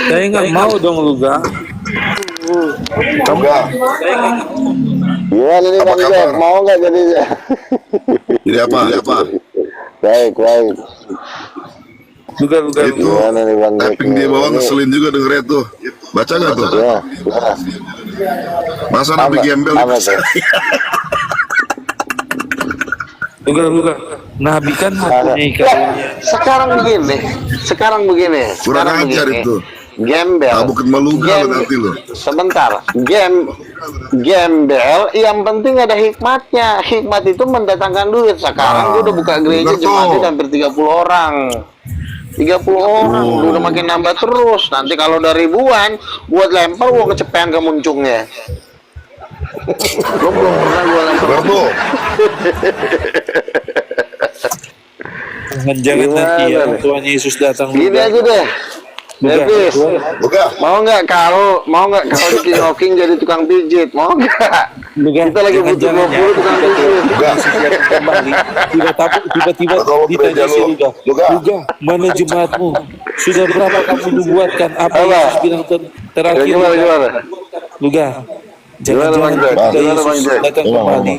Saya nggak mau dong Luga. Kamu? Gimana nih Bang Jack, mau nggak jadi? Jadi apa? Baik. Luga. Itu Gimana nih Bang Jack? tapping di bawah ngeselin juga dengernya tuh. Baca nggak tuh? Ya. Masa nabi gembel? Apa tuh? Luga. Nabi kan mempunyai karunia. Sekarang begini. Kurang ajar itu. Gembel. Tabuk meluga lo nanti lo. Sebentar. Gembel yang penting ada hikmatnya. Hikmat itu mendatangkan duit. Sekarang gue udah buka gereja jemaatnya hampir 30 orang. 30 orang udah makin nambah terus. Nanti kalau udah ribuan, buat lempar gua kecepean ke muncungnya. Gua belum pernah gua lempar. Berapa? Jangan nanti ya Tuhan Yesus datang. Gini aja deh. Davis, Buka. mau nggak kalau di King of King jadi tukang pijit, mau nggak? Kita lagi butuh 20 tukang cuci. kembali tiba-tiba Kalau ditanya gereja si lu, Luga, mana jemaatmu? Sudah berapa kamu nubuatkan? Apa Apa? Yesus bilang terakhir? Gimana? Luga, jangan-jangan Bang Jack? ketika Gimana, Bang Yesus Jack? datang kembali.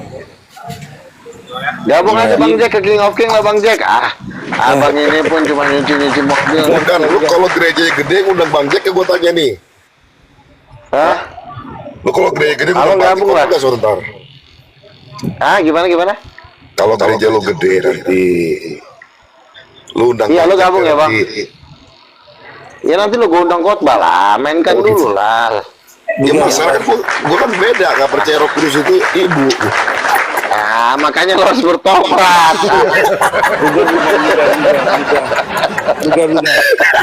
Gabung aja Bang Jack ke King of King lah Bang Jack. Abang ini pun cuma nyuci mobil. Bukan, lu kalau gerejanya gede ngundang Bang Jack, ya gue tanya nih. Hah? Lu kalau gereja gede Abang ngundang Bang gabung Jack, lah. kok enggak sebentar? Gimana? Kalau gereja lu gede nanti, lu undang Iya, Bang lu Jack gabung ya, Bang? nanti. Ya nanti lu gondong khotbah lah, mainkan dulu lah. Ya masalah kan gua kan beda, nggak percaya Roh Kudus itu ibu. Makanya lo harus bertobat. Luga.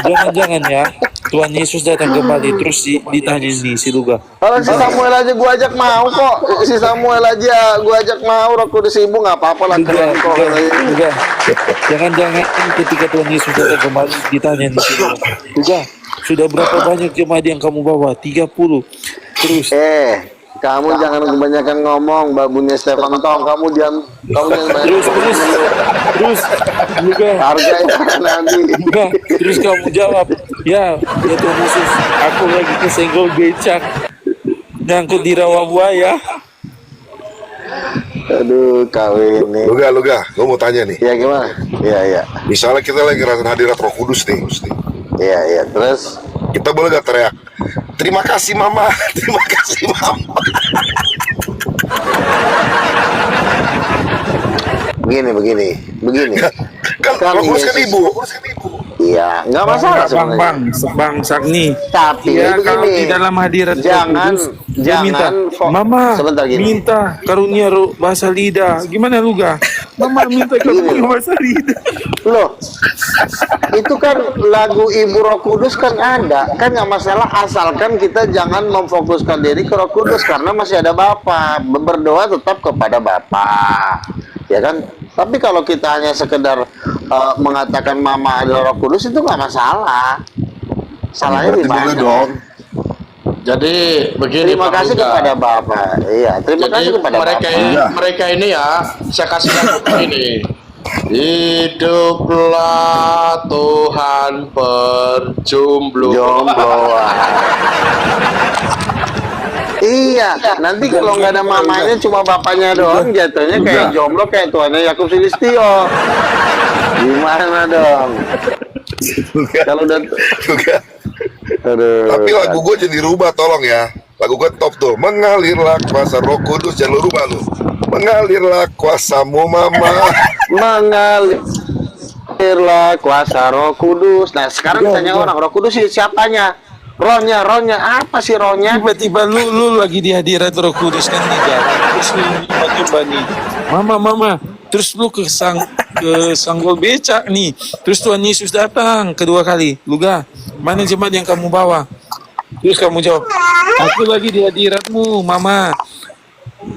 Jangan-jangan ya Tuhan Yesus datang kembali terus ditanya nih si Luga. Kalau si Samuel aja gua ajak mau kok. Si Samuel aja gua ajak mau, Roh Kudus ibu nggak apa-apa lah, keren kok. Luga. Jangan-jangan ketika Tuhan Yesus datang kembali ditanya nih si Luga, sudah berapa banyak jemaat yang kamu bawa? 30. Terus Kamu jangan kebanyakan ngomong, babunya Stefan Tong. Kamu jangan terus Luga. harganya nanti. Luga, terus kamu jawab, ya Tuhan Yesus, aku lagi kesenggol becak nyangkut di rawa buaya. Aduh, kawin nih. Luga, gua mau tanya nih. Ya gimana? Iya. Misalnya kita lagi ngerasain hadirat Roh Kudus nih. Iya. Terus Kita boleh gak teriak, terima kasih mama, terima kasih mama. begini. Kan Roh Kudus kan Yesus- ibu. Iya, nggak masalah sebenarnya. Bang Sagni. Tapi Ya, kalau begini, di dalam hadirat Roh jangan Kudus, dia minta, Mama, sebentar gini. minta karunia bahasa lidah. Gimana Luga? Mama minta karunia bahasa lidah. Loh, itu kan lagu Ibu Roh Kudus kan ada, kan nggak masalah asalkan kita jangan memfokuskan diri ke Roh Kudus karena masih ada Bapa. Berdoa tetap kepada Bapa, ya kan? Tapi kalau kita hanya sekedar mengatakan Mama adalah Roh Kudus itu nggak masalah. Salahnya di mana dong? Jadi begini Terima Pak kasih Luga. kepada Bapak. Iya, terima Jadi kasih kepada mereka Bapak. ini ya, saya kasih lagu ini. Hiduplah Tuhan perjumplu. Jomblo. Iya, nanti kalau nggak ada mamanya cuma bapaknya doang, jatuhnya kayak jomblo kayak tuannya Yakub Sulistyo. Gimana dong? Kalau udah Luga. Aduh. Tapi lagu gue jadi rubah, tolong ya. Lagu gue top tuh. Mengalirlah kuasa Roh Kudus, jangan lu rubah lu. Mengalirlah kuasamu mama. Mengalirlah kuasa Roh Kudus. Nah, sekarang tanya orang, Roh Kudus siapanya? Rohnya apa sih rohnya? Tiba-tiba lu lagi di hadirat Roh Kudus kan di jalan. Terus lu coba nih, Mama. Terus lu ke sanggol becak nih. Terus Tuhan Yesus datang kedua kali. Luga, mana jemaat yang kamu bawa? Terus kamu jawab, aku lagi di hadiratmu, Mama.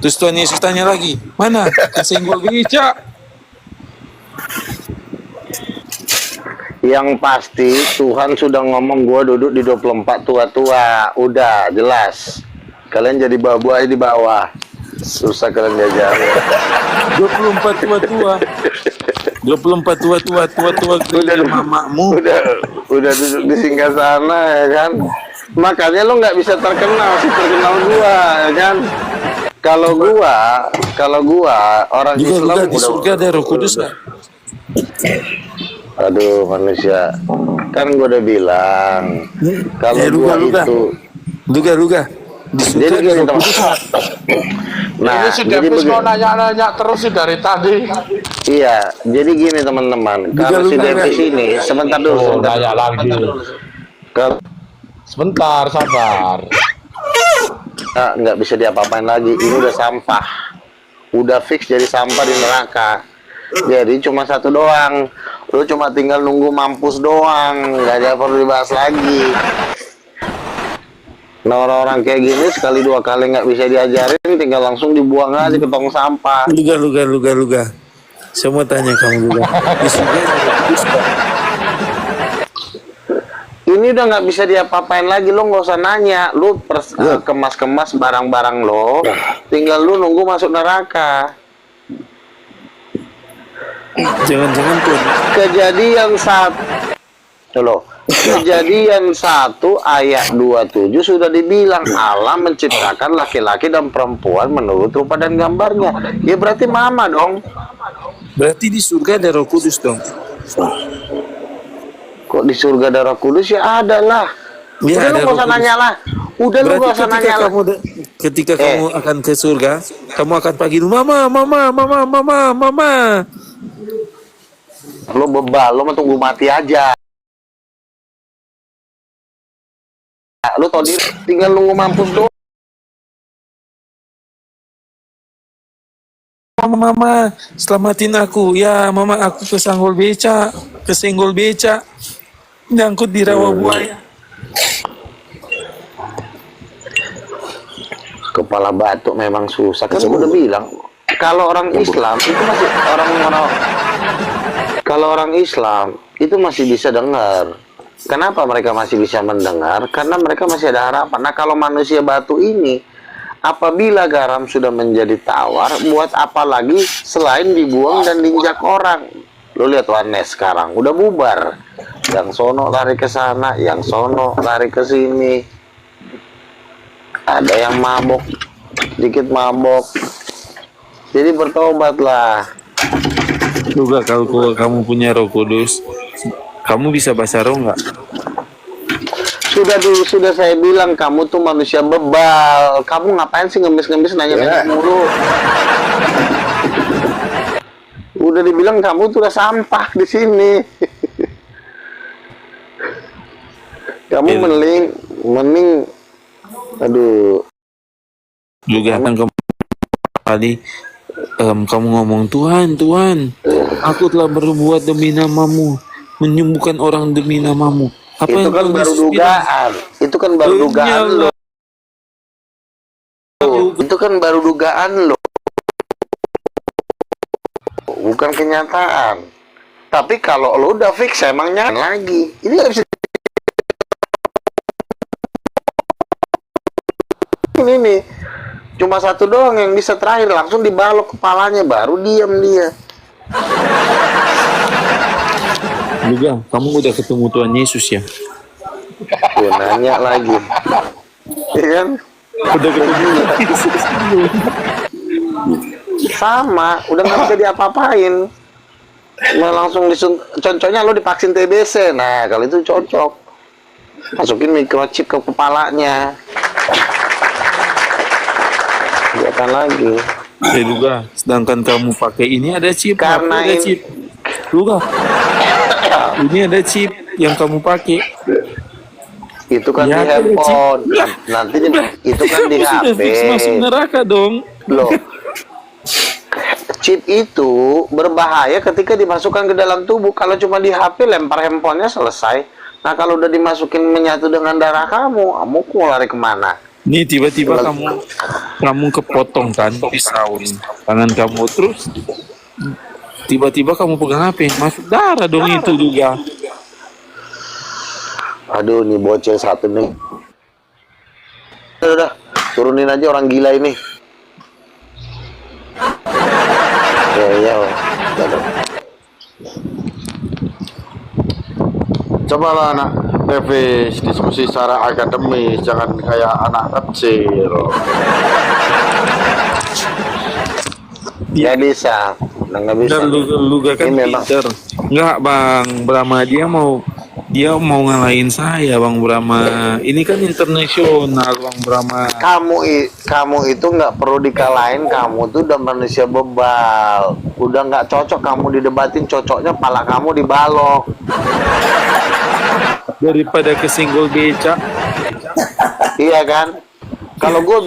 Terus Tuhan Yesus tanya lagi, mana? Ke sanggol becak. Yang pasti Tuhan sudah ngomong gua duduk di 24 tua-tua. Udah jelas. Kalian jadi babu aja di bawah. Susah kalian diajarin. 24 tua-tua. 24 tua-tua Udah mamamu. udah duduk di singgasana ya kan. Makanya lo nggak bisa terkenal gua ya kan. Kalau gua orang Islam Juga di surga ada Roh Kudus nggak? Aduh manusia, kan gua udah bilang kalau gua itu Luga. Di surga jadi ada gini Roh teman. Kudus nggak? Nah, Ini si jadi Davis mau begini. nanya-nanya terus sih dari tadi. Iya, jadi gini teman-teman. Kalau si Davis ini sebentar dulu. Nanya lagi. Kalau Sebentar, sabar. nggak bisa diapa-apain lagi. Ini udah sampah. Udah fix jadi sampah di neraka. Jadi cuma satu doang. Lu cuma tinggal nunggu mampus doang. Nggak ada perlu dibahas lagi. Nah orang-orang kayak gini sekali dua kali nggak bisa diajarin, tinggal langsung dibuang aja ke tong sampah. Luga. Semua tanya kamu Luga. Di surga ada Roh Kudus nggak? Ini udah nggak bisa diapa-apain lagi, lo nggak usah nanya, lo kemas-kemas barang-barang lo, tinggal lo nunggu masuk neraka. Jangan-jangan Tuhan. Kejadian 1 ayat 27 sudah dibilang Allah menciptakan laki-laki dan perempuan menurut rupa dan gambarnya. Ya berarti mama dong. Berarti di surga ada Roh Kudus dong. Kok di surga ada Roh Kudus? Ya ada lah. Ya, Udah lu ada gak Roh usah Kudus. nanya lah. Udah lu Berarti gak usah nanya lah. ketika kamu akan ke surga, kamu akan panggil mama. Lo bebal, lo mah tunggu mati aja. Lo tau diri, tinggal nunggu mampus doang. Mama, selamatin aku. Ya, mama, aku kesenggol beca. Nyangkut di rawa buaya. Kepala batuk memang susah. Kan gue udah bilang, kalau orang Islam itu masih kalau orang Islam itu masih bisa dengar. Kenapa mereka masih bisa mendengar? Karena mereka masih ada harapan. Nah, kalau manusia batu ini, apabila garam sudah menjadi tawar, buat apa lagi selain dibuang dan diinjak orang? Lo lihat Wanes sekarang udah bubar. Yang sono lari ke sana, yang sono lari ke sini. Ada yang mabok, dikit mabok. Jadi bertobatlah. Juga kalau kamu punya Roh Kudus, kamu bisa bahasa roh nggak? Sudah saya bilang kamu tuh manusia bebal. Kamu ngapain sih ngemis-ngemis nanya-nanya mulu? Udah dibilang kamu tuh udah sampah di sini. Kamu mending aduh. Juga kembali kamu ngomong, Tuhan, aku telah berbuat demi namamu, menyembuhkan orang demi namamu. Apa Itu yang kan Tuhan baru Yesus bilang? dugaan. Itu kan baru dugaan lo. Itu kan baru dugaan lo. Bukan kenyataan. Tapi kalau lo udah fix emangnya lagi. Ini nggak bisa. Ini nih. Cuma satu doang yang bisa terakhir, langsung dibalok kepalanya, baru diam dia. Juga, kamu udah ketemu Tuhan Yesus ya? Gue nanya lagi. Iya kan? Udah ketemu Yesus. Sama, udah nggak bisa diapa-apain. Nah, langsung contohnya lo divaksin TBC. Nah, kalau itu cocok. Masukin microchip ke kepalanya. Bukan lagi. Ya juga, sedangkan kamu pakai ini ada chip. Karena ada chip. Juga. Ini ada chip yang kamu pakai. Itu kan Ya, di handphone. Nanti itu kan di Kamu sudah HP. fix masuk neraka dong. Loh. Chip itu berbahaya ketika dimasukkan ke dalam tubuh. Kalau cuma di HP, lempar handphonenya selesai. Nah, kalau udah dimasukin menyatu dengan darah kamu mau lari kemana? Nih tiba-tiba kamu kepotong kan pisau tangan kamu, terus tiba-tiba kamu pegang HP, masuk darah dong itu juga. Aduh, nih bocil satu nih. Udah, turunin aja orang gila ini. Ya. Cobalah anak Davis diskusi secara akademis, jangan kayak anak kecil. Ya bisa, nggak bisa. Lu gak kan Ini memang. pinter. Enggak Bang Brahma, dia mau ngalahin saya Bang Brahma. Ini kan internasional Bang Brahma. Kamu itu nggak perlu dikalahin. Kamu tuh udah manusia bebal. Udah nggak cocok kamu didebatin. Cocoknya pala kamu dibalok. Daripada kesenggol beca. Iya kan? Kalau gue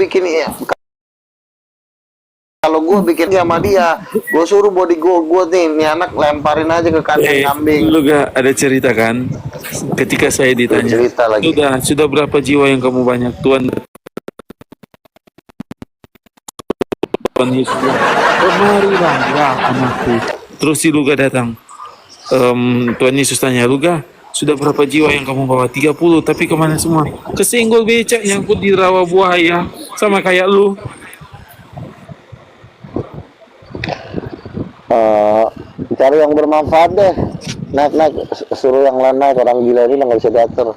bikin sama dia, gue suruh body gue nih anak lemparin aja ke kandang kambing. Lu gak ada cerita kan? Ketika saya ditanya, Cerita lagi. sudah berapa jiwa yang kamu banyak? Tuhan Yesus bilang, kemari bang, ya anakku. Terus si Luga datang. Tuhan Yesus tanya, Luga, Sudah berapa jiwa yang kamu bawa? 30, tapi kemana semua? Kesenggol becak, nyangkut di rawa buaya. Sama kayak lu. Cari yang bermanfaat deh. Naik, suruh yang lain naik. Orang gila ini nggak bisa diatur.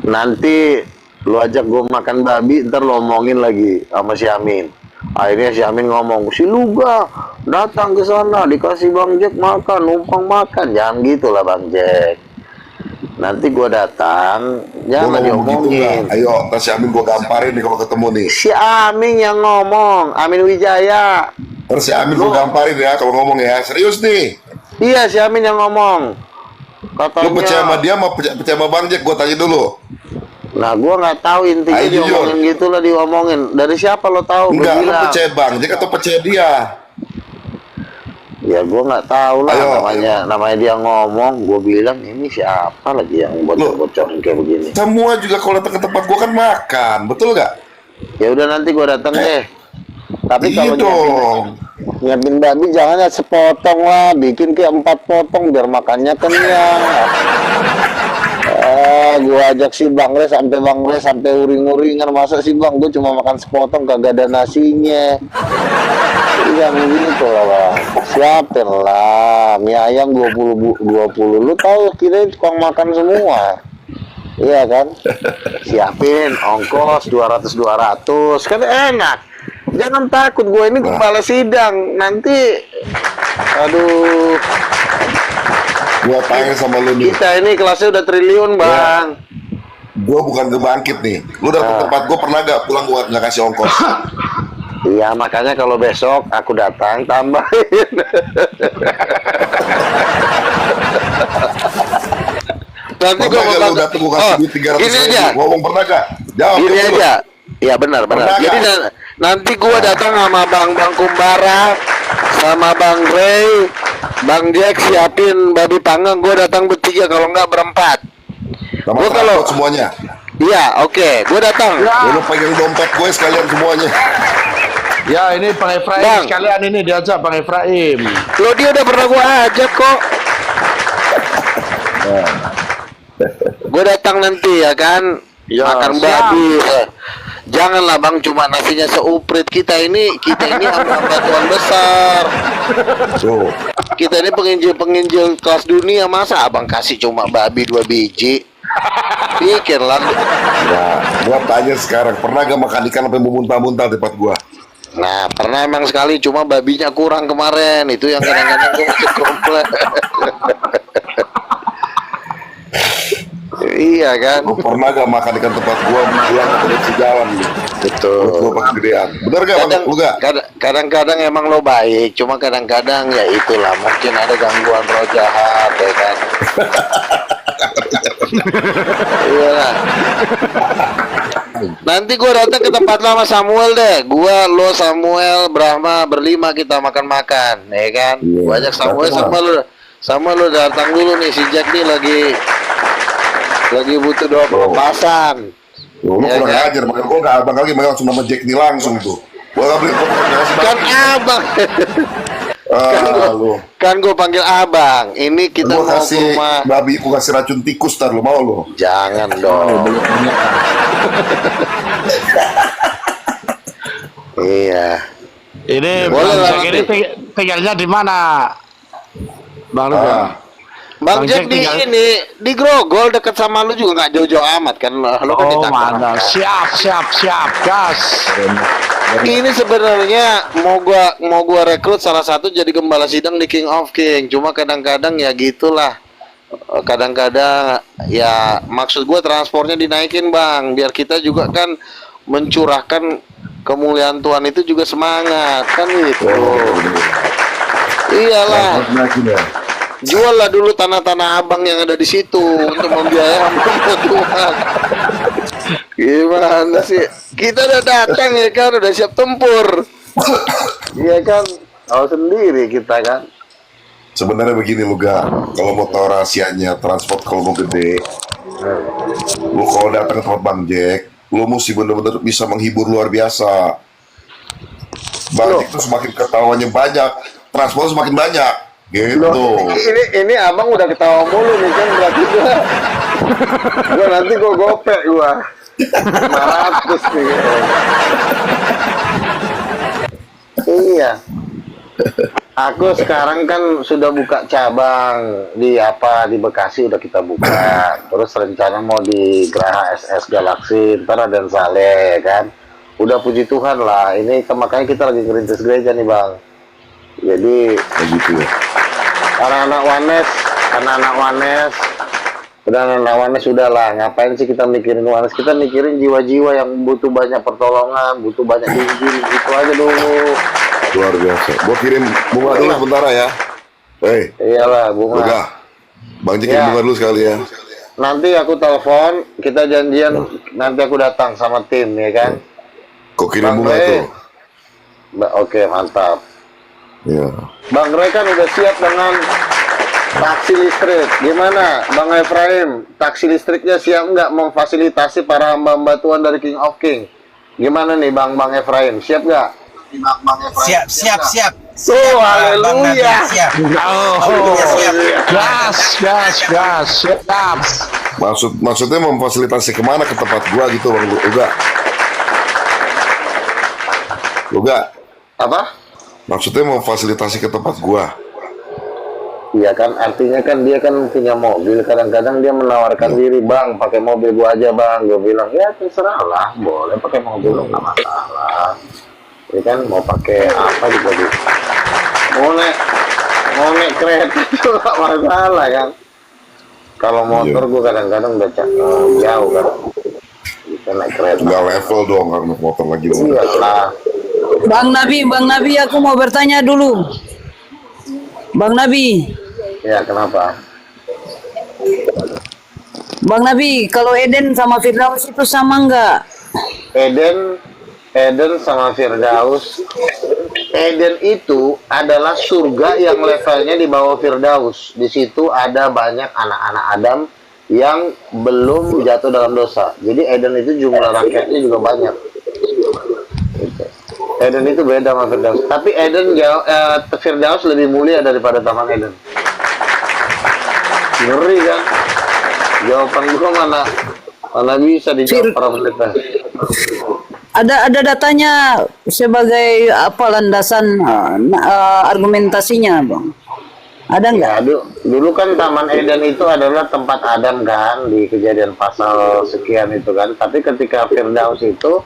Nanti lu ajak gue makan babi, ntar lu omongin lagi sama si Amin. Akhirnya si Amin ngomong, si Luga datang ke sana dikasih Bang Jack makan, numpang makan. Jangan gitu lah Bang Jack. Nanti gue datang, jangan diomongin. Ayo, ntar si Amin gue gamparin nih kalau ketemu nih. Si Amin yang ngomong, Amin Wijaya. Ntar si Amin gue gamparin ya kalau ngomong ya. Serius nih. Iya, si Amin yang ngomong. Katanya. Lu percaya sama dia, mau percaya sama Bang Jack? Gue tanya dulu. Nah, gua nggak tahu intinya Ayo, diomongin gitulah, diomongin. Dari siapa lo tahu? Enggak, lu percaya Bang Jack atau percaya dia? Ya gua nggak tahu lah. Namanya dia ngomong, gua bilang ini siapa lagi yang bocor-bocorin kayak begini. Semua juga kalau datang ke tempat gua kan makan, betul nggak? Ya udah, nanti gua datang deh. Tapi Iya kalau dong. nyiapin babi jangan sepotong lah, bikin kayak 4 potong biar makannya kenyang. Gua ajak si Bang Res sampai uring-uringan. Masa sih Bang, gua cuma makan sepotong kagak ada nasinya. Jangan gitu lah Bang. Siapin lah mie ayam 20. Lu tahu kita tukang makan semua. Iya kan? Siapin ongkos 200 kan enak. Jangan takut, gue ini kepala sidang. Nanti aduh, Gua tanya sama lu nih. kita ini kelasnya udah triliun Bang. Gua bukan ngebangkit nih. Lu datang ke tempat gua pernah gak pulang gua nggak kasih ongkos? Iya, makanya kalau besok aku datang tambahin. Nanti Pernah gak lu datang gua kasih duit 300 ini ribu? aja. Ngomong pernah gak? Jawab Ini dulu. aja. Iya benar. Pernah Jadi nggak? nanti gua datang sama Bang Kumbara, sama Bang Ray, Bang Jack siapin babi panggang. Gua datang bertiga, kalau enggak berempat. Sama Gua transport semuanya. Iya, oke. Gua datang. Lu pegang dompet gue sekalian semuanya. Ya, ini Bang Efraim Bang. sekalian ini diajak Bang Efraim. Lo dia udah pernah gua ajak kok. Gue datang nanti ya kan, makan siap. babi. Janganlah Bang cuma nasinya seuprit. Kita ini hamba Tuhan besar. Tuh. Kita ini penginjil kelas dunia. Masa Abang kasih cuma babi 2 biji? Pikirlah. Nah, gua tanya sekarang, pernah gak makan ikan sampai muntah-muntah di tempat gua? Nah, pernah emang sekali, cuma babinya kurang kemarin. Itu yang kadang-kadang gue masih komplain. Iya kan? Lu pernah gak makan ikan tempat gua pulang ke sejalan gitu? Betul. Gua pakai gedean. Bener gak Bang? Lu gak? Kadang-kadang emang lo baik, cuma kadang-kadang ya itulah, mungkin ada gangguan roh jahat ya kan. Iyalah. Nanti gue datang ke tempat lo sama Samuel deh. Gua, lo, Samuel, Brahma berlima kita makan-makan, ya kan? Gua ajak Samuel sama lo datang dulu nih. Si Jack nih lagi butuh 20 pasang. Lu Ya kurang kan? ajar, makanya gua gak abang lagi megang langsung nama Jack nih langsung tuh. Gua gak beli Kan abang. lu. Kan gue panggil abang. Ini kita Gua mau ke kasih rumah. babi, gua kasih racun tikus ntar lu mau lu. Jangan dong. Iya. Ini Boleh Bang lah Jack nanti. ini tinggalnya di mana? Bang Luka. Bang Bang Jack Jack di tinggal- ini di Grogol dekat sama lu juga nggak jauh-jauh amat kan, lo kan di Oh, Tangerang. mana? Siap, gas. Ini sebenarnya mau gua rekrut salah satu jadi gembala sidang di King of King. Cuma kadang-kadang ya gitulah. Kadang-kadang ya maksud gua transportnya dinaikin Bang, biar kita juga kan mencurahkan kemuliaan Tuhan itu juga semangat kan gitu. Iyalah. Jual lah dulu tanah-tanah abang yang ada di situ untuk membiayai hamba Tuhan. Gimana sih? Kita udah datang ya kan, udah siap tempur. Iya kan? Tahu sendiri kita kan. Sebenarnya begini lu gak, kalau mau tahu rahasianya transport kalau mau gede, lu kalau datang ke tempat Bang Jack, lu mesti bener-bener bisa menghibur luar biasa. Bang Jack tuh semakin ketawanya banyak, transport semakin banyak, gitu. Loh, ini abang udah ketawa mulu nih kan, berarti gua nanti gua gopek gua 500 nih. Iya. Aku sekarang kan sudah buka cabang di Bekasi udah kita buka. Terus rencana mau di Geraha SS Galaxy, ntar ada Saleh kan. Udah puji Tuhan lah. Ini makanya kita lagi ngerintis gereja nih bang. Jadi Begitu ya. anak-anak Wanes sudah lah. Ngapain sih kita mikirin Wanes? Kita mikirin jiwa-jiwa yang butuh banyak pertolongan, butuh banyak diinjil. Itu aja dulu. Luar biasa. Gua kirim bunga dulu sebentar ya. Iyalah bunga. Udah. Bang Jack kirim bunga dulu sekali ya. Nanti aku telepon, kita janjian. Nanti aku datang sama tim ya kan. Kok kirim bunga Ray. tuh? Oke mantap. Ya. Bang Ray kan udah siap dengan taksi listrik. Gimana Bang Efraim? Taksi listriknya siap nggak memfasilitasi para hamba-hamba Tuhan dari King of King? Gimana nih Bang Efraim? Siap nggak? Siap. Oh, haleluya. Siap. Gas, siap. Maksudnya memfasilitasi kemana, ke tempat gua gitu Bang Luga? Apa? Maksudnya memfasilitasi ke tempat gua. Iya kan, artinya kan dia kan punya mobil. Kadang-kadang dia menawarkan diri, bang, pakai mobil gua aja bang. Gua bilang, ya terserah lah, boleh pakai mobil nggak masalah. Ya kan, mau pakai apa juga bisa. Mau naik kereta itu nggak masalah kan. Kalau motor gua kadang-kadang udah jauh kan. Bisa naik kereta. Nggak level dong karena motor lagi. Iya lah. Bang Nabi, aku mau bertanya dulu. Bang Nabi. Ya, kenapa? Bang Nabi, kalau Eden sama Firdaus itu sama enggak? Eden sama Firdaus. Eden itu adalah surga yang levelnya di bawah Firdaus. Di situ ada banyak anak-anak Adam yang belum jatuh dalam dosa. Jadi Eden itu jumlah rakyatnya juga banyak. Eden itu beda sama Firdaus. Tapi Firdaus lebih mulia daripada Taman Eden. Ngeri kan? Jawaban gua mana bisa dijawab para pendeta. Ada datanya sebagai apa landasan argumentasinya, Bang? Ada nggak? Ya, dulu kan Taman Eden itu adalah tempat Adam kan, di Kejadian pasal sekian itu kan. Tapi ketika Firdaus itu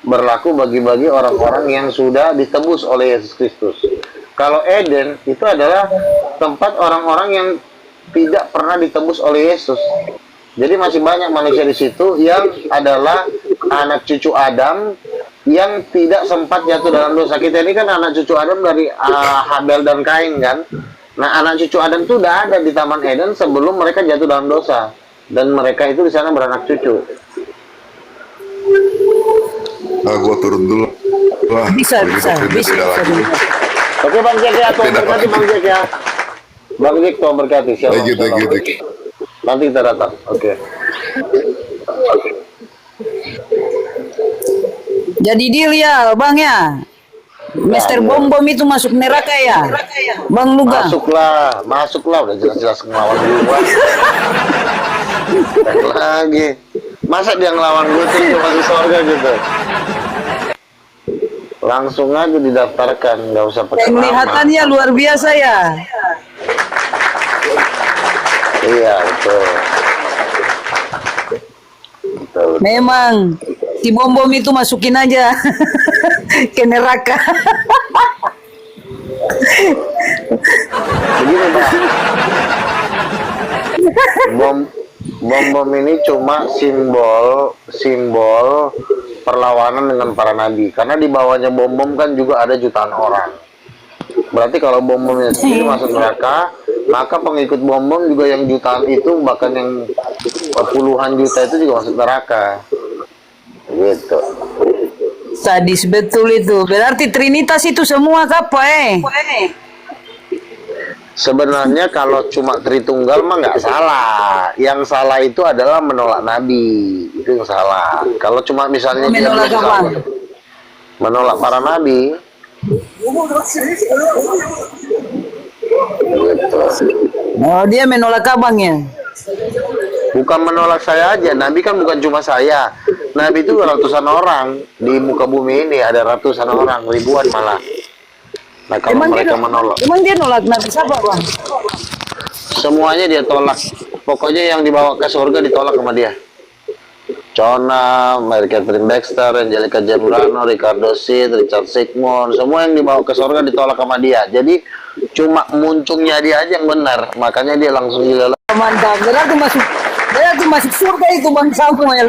berlaku bagi orang-orang yang sudah ditebus oleh Yesus Kristus. Kalau Eden itu adalah tempat orang-orang yang tidak pernah ditebus oleh Yesus. Jadi masih banyak manusia di situ yang adalah anak cucu Adam yang tidak sempat jatuh dalam dosa. Kita ini kan anak cucu Adam dari Habel dan Kain kan. Nah, anak cucu Adam itu udah ada di Taman Eden sebelum mereka jatuh dalam dosa. Dan mereka itu di sana beranak cucu. Nah, gua turun dulu. Wah, Bisa. Oke, Bang Jack ya, Tuhan berkati Bang Jack ya. Bang Jack, Tuhan berkati. Shalom. Thank you. Nanti kita datang. Oke. Jadi deal ya, Bang ya. Mister Bom itu masuk neraka ya, Bang Luga. Masuklah, udah jelas-jelas ngelawan gua. Lagi, masa dia ngelawan gue terus dia masuk surga gitu? Langsung aja didaftarkan, nggak usah pakai nama. Penglihatannya luar biasa ya. Iya betul. Memang si Bom itu masukin aja ke neraka. Begini Pak, bom ini cuma simbol perlawanan dengan para nabi. Karena di bawahnya bom kan juga ada jutaan orang. Berarti kalau bom-bomnya sendiri masuk neraka, maka pengikut bom juga yang jutaan itu, bahkan yang puluhan juta itu juga masuk neraka. Gitu. Sadis betul itu. Berarti Trinitas itu semua apa Sebenarnya kalau cuma Tritunggal mah nggak salah. Yang salah itu adalah menolak Nabi. Itu yang salah. Kalau cuma misalnya dia Menolak belum apa? sama- menolak para nabi. Gitu. Oh, dia menolak abangnya. Bukan menolak saya aja. Nabi kan bukan cuma saya. Nabi itu ratusan orang di muka bumi ini, ada ratusan orang, ribuan malah. Nah, kalau mereka menolak, Emang dia nolak Nabi siapa, Bang? semuanya dia tolak. Pokoknya yang dibawa ke surga ditolak sama dia. Chona, Mary Catherine Baxter, Angelica Gembrano, Ricardo Sid, Richard Sigmund, semua yang dibawa ke surga ditolak sama dia. Jadi cuma muncungnya dia aja yang benar, makanya dia langsung dilelah. Mantap. Berarti masuk surga itu Bang Samuel.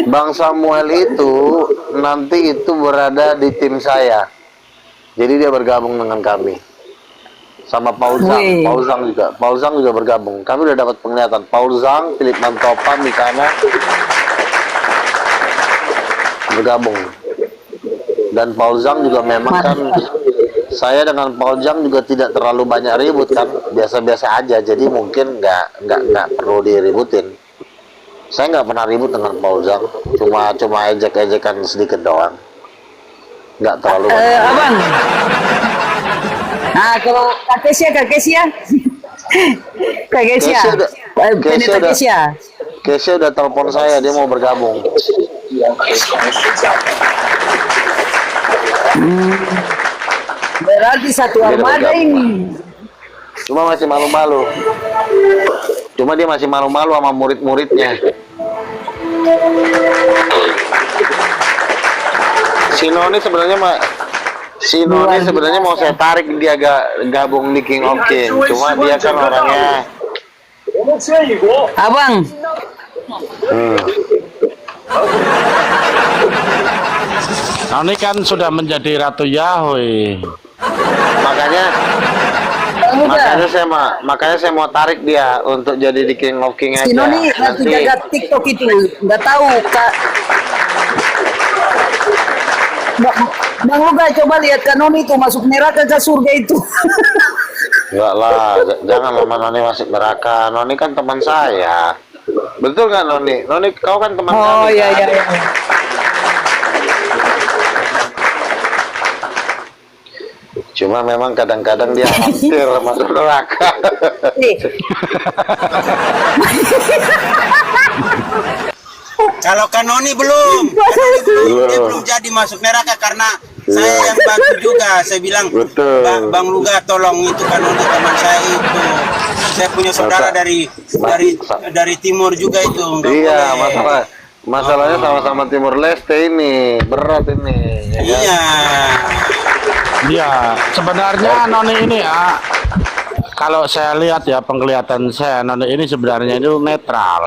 Bang Samuel itu nanti itu berada di tim saya. Jadi dia bergabung dengan kami. Sama Paul Zhang, Wih. Paul Zhang juga bergabung. Kami udah dapat penglihatan. Paul Zhang, Philip Mantopa, Mikana bergabung. Dan Paul Zhang juga memang kan, saya dengan Paul Zhang juga tidak terlalu banyak ribut kan, biasa-biasa aja. Jadi mungkin nggak perlu diributin. Saya nggak pernah ribut dengan Paul Zhang, cuma ejek-ejekan sedikit doang. Nggak terlalu banyak. Abang. Nah, kalau Kak Kesia. Kesia udah telepon saya, dia mau bergabung. Berarti satu Dia udah armada bergabung. ini. Cuma masih malu-malu. Dia masih malu-malu sama murid-muridnya. Si Noni sebenarnya mau saya tarik dia gabung di King of King. Cuma dia kan orangnya Abang, Noni kan sudah menjadi Ratu Yahweh. makanya udah. makanya saya mau tarik dia untuk jadi di King of King aja. Si Noni nanti jaga TikTok itu, nggak tahu Kak. Bang Luga coba lihat Kak Noni itu masuk neraka ke surga itu. Enggak lah, jangan lama Noni masuk neraka. Noni kan teman saya. Betul kan Noni? Noni kau kan teman Oh kami. iya kan? iya. Cuma memang kadang-kadang dia hampir masuk neraka. Kalau Kanoni belum, dia belum jadi masuk neraka karena saya yang bantu juga. Saya bilang, Betul. Bang Luga tolong itu Kanoni teman saya itu. Saya punya saudara dari timur juga itu. Nggak Iya, boleh. masalahnya sama-sama Timur Leste ini, berat ini. Ya kan? Iya. Iya, sebenarnya Noni ini ya, kalau saya lihat ya penglihatan saya, Noni ini sebenarnya itu netral.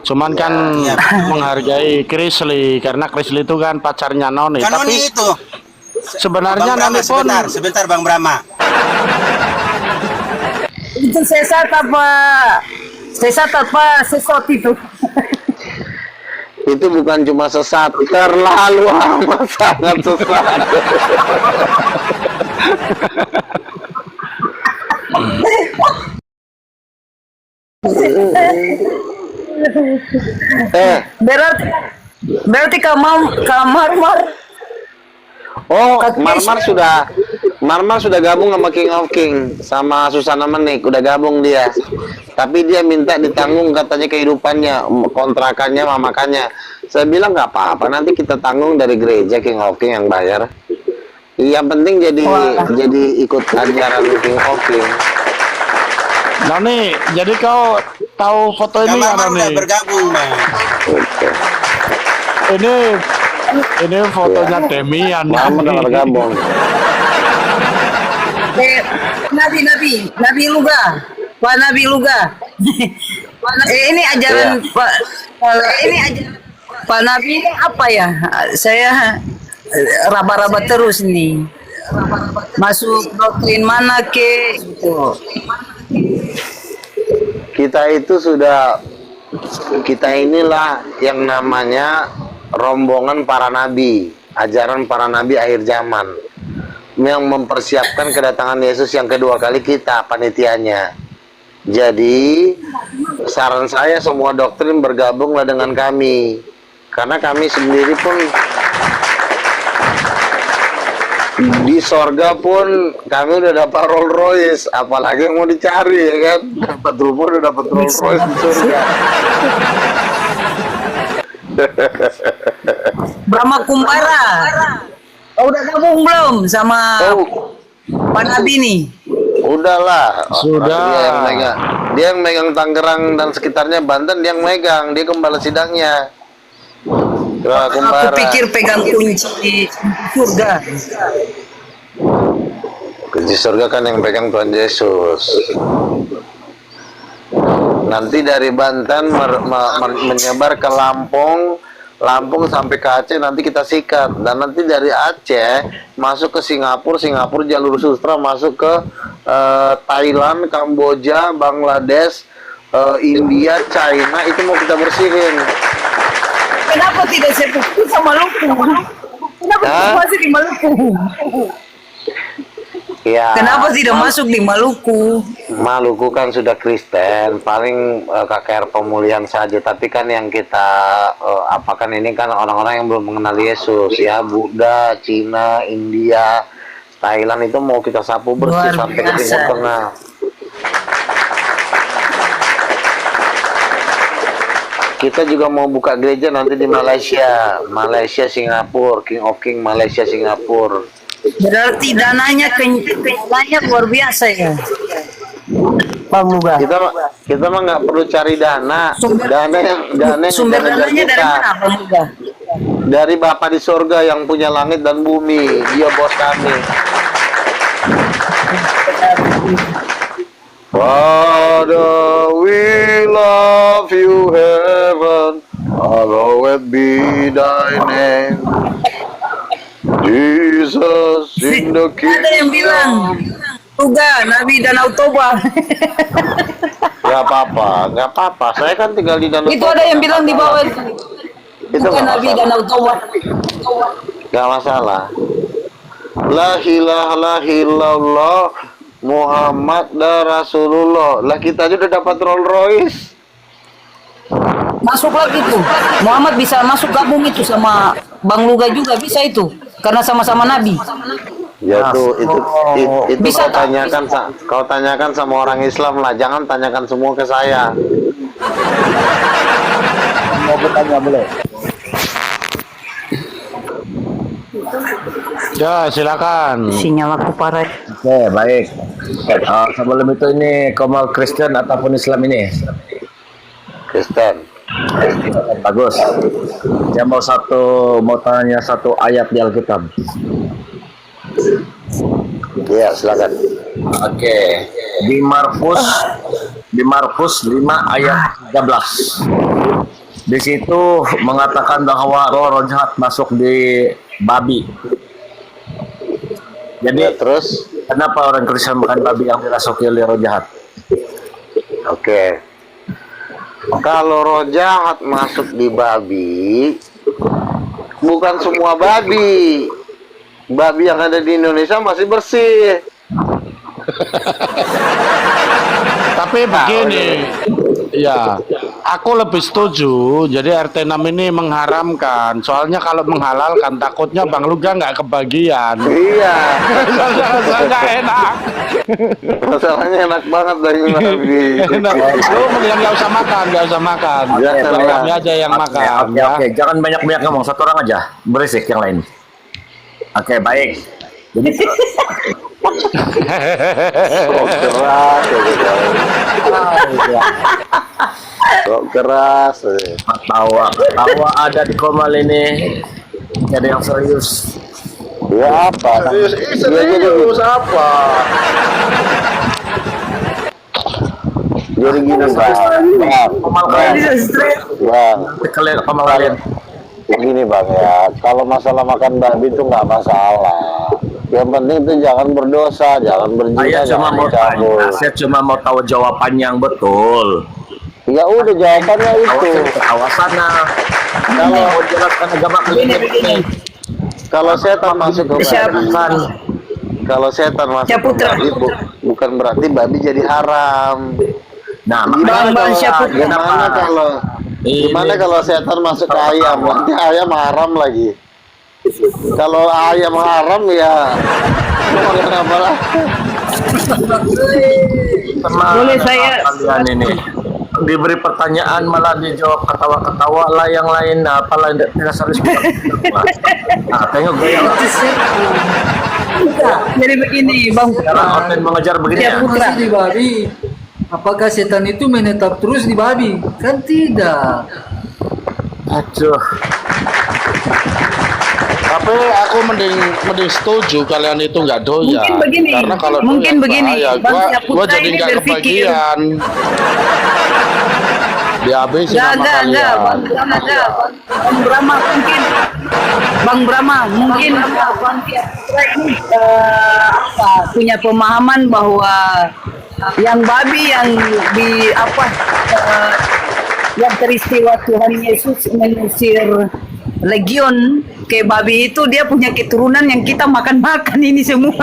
Cuman kan Iya. menghargai Krisli karena Krisli itu kan pacarnya Noni. Kanoni Tapi itu. sebenarnya Bang Brahma, Noni pun sebentar Bang Brahma. Itu sesat apa sesot itu. Itu bukan cuma sesat, terlalu amat sangat sesat. Berarti kamar Oh, Marmar sudah gabung sama King of King, sama Susana Menik, udah gabung dia. Tapi dia minta ditanggung katanya kehidupannya, kontrakannya, makannya. Saya bilang nggak apa-apa, nanti kita tanggung dari gereja King of King yang bayar. Yang penting jadi ikut ajaran King of King. Noni, jadi kau tahu foto ini nggak, Kamar Noni? udah bergabung, Bang. Ini fotonya Demian. Marmar udah bergabung. Nabi Luga. Pak Nabi Luga. Ini ajaran Pak Nabi ini apa ya? Saya raba-raba terus nih. Masuk doktrin mana ke gitu. Kita inilah yang namanya rombongan para nabi, ajaran para nabi akhir zaman. yang mempersiapkan kedatangan Yesus yang kedua kali kita panitianya. Jadi saran saya semua doktrin bergabunglah dengan kami, karena kami sendiri pun di sorga pun kami udah dapat Rolls Royce, apalagi yang mau dicari ya kan? Dapat rumah udah dapat Rolls Royce di surga. Brahma Kumbara. Oh, udah gabung belum sama Pak Nabi nih? Udahlah. Sudah. Dia yang megang Tangerang dan sekitarnya, Banten dia yang megang, dia kembali sidangnya. Aku pikir pegang kunci surga. Kunci surga kan yang pegang Tuhan Yesus. Nanti dari Banten menyebar ke Lampung sampai ke Aceh, nanti kita sikat. Dan nanti dari Aceh masuk ke Singapura, jalur sutra masuk ke Thailand, Kamboja, Bangladesh, India, China, itu mau kita bersihin. Kenapa tidak seperti sama Maluku? Kenapa masih di Maluku? Ya, Kenapa tidak masuk di Maluku? Maluku kan sudah Kristen, paling KKR pemulihan saja. Tapi kan yang kita apakan ini kan orang-orang yang belum mengenal Yesus, ya, Buddha, Cina, India, Thailand itu mau kita sapu bersih sampai ke Timur Tengah. Kita juga mau buka gereja nanti di Malaysia, Singapura, King of King Malaysia, Singapura. Berarti dananya luar biasa ya, Bang Muga. Kita mah nggak perlu cari dana. Sumber dananya dari mana, Bang Muga? Dari Bapa di surga yang punya langit dan bumi. Dia bos kami. Father, we love you, heaven, hallowed be thy name. Jesus in the kingdom. Ada yang bilang, Muga, Nabi Danau Toba. Gak apa-apa. Saya kan tinggal di Danau Toba. Itu ada yang bilang di bawah itu. Itu Bukan Nabi Danau Toba. Gak masalah. La ilaha illallah Muhammad dan Rasulullah. Lah kita aja udah dapat Rolls Royce. Masuk lagi tuh. Muhammad bisa masuk gabung itu sama Bang Luga juga bisa itu. Karena sama-sama Nabi. Ya tuh itu Bisa kau tanyakan sama orang Islam lah. Jangan tanyakan semua ke saya. Mau bertanya boleh? Ya, silakan. Sinyal aku parah. Oke, baik. Sebelum itu ini kau mau Kristen ataupun Islam ini? Kristen. Bagus. Saya mau tanya satu ayat di Alkitab. Ya, silakan. Oke. Di Markus 5 ayat 13. Di situ mengatakan bahwa roh jahat masuk di babi. Jadi Ya, terus kenapa orang Kristen makan babi yang dirasuki oleh roh jahat? oke. Kalau roh jahat masuk di babi, bukan semua babi. Babi yang ada di Indonesia masih bersih. Tapi begini, ya, aku lebih setuju. Jadi RT 6 ini mengharamkan. Soalnya kalau menghalalkan, takutnya Bang Luga nggak kebagian. Iya. Nggak enak. Masalahnya enak banget dari babi. Enak. Lu mendingan nggak usah makan. Ya, Biar kami aja yang makan. Oke, jangan banyak-banyak ngomong, satu orang aja, berisik yang lain. Oke, baik. Jadi Kok keras. tawa ada di Komal ini. Ada yang serius. Ya apa? Serius apa? Jadi gini Bang. Komal kalian. Bang. Komal kalian. Begini Bang ya, kalau masalah makan babi itu nggak masalah. Yang penting itu jangan berdosa, jangan berzina, jangan dicabul. Saya cuma mau tahu jawabannya yang betul. Ya udah jawabannya itu. Kawasannya. Kalau jelaskan agama kalian begini. Kalau setan masuk ke babi, kalau setan masuk ke Syaputra. babi bukan berarti babi jadi haram. Nah, Bang Syaputra. Gimana kalau setan masuk ke ayam? Nanti ayam haram lagi. Kalau ayam haram ya apa lah? Boleh saya kalian ini diberi pertanyaan malah dijawab ketawa-ketawa lah, yang lain apalah tidak serius. Nah, tengok gaya jadi begini Bang sekarang online mengejar begini ya. Syaputra. Masih di babi. Apakah setan itu menetap terus di babi? Kan tidak. Aduh, Tapi aku mending setuju kalian itu nggak doyan. Mungkin begini, Karena kalau mungkin doyan begini, bahaya. Bang Gua Syaputra jadi ini nggak berpikir. kebagian. Dihabisin sama Enggak, kalian. Bang Brahma mungkin. Bang Brahma mungkin Bang Syaputra ini punya pemahaman bahwa yang babi yang di yang peristiwa Tuhan Yesus mengusir legion ke babi itu, dia punya keturunan yang kita makan ini semua.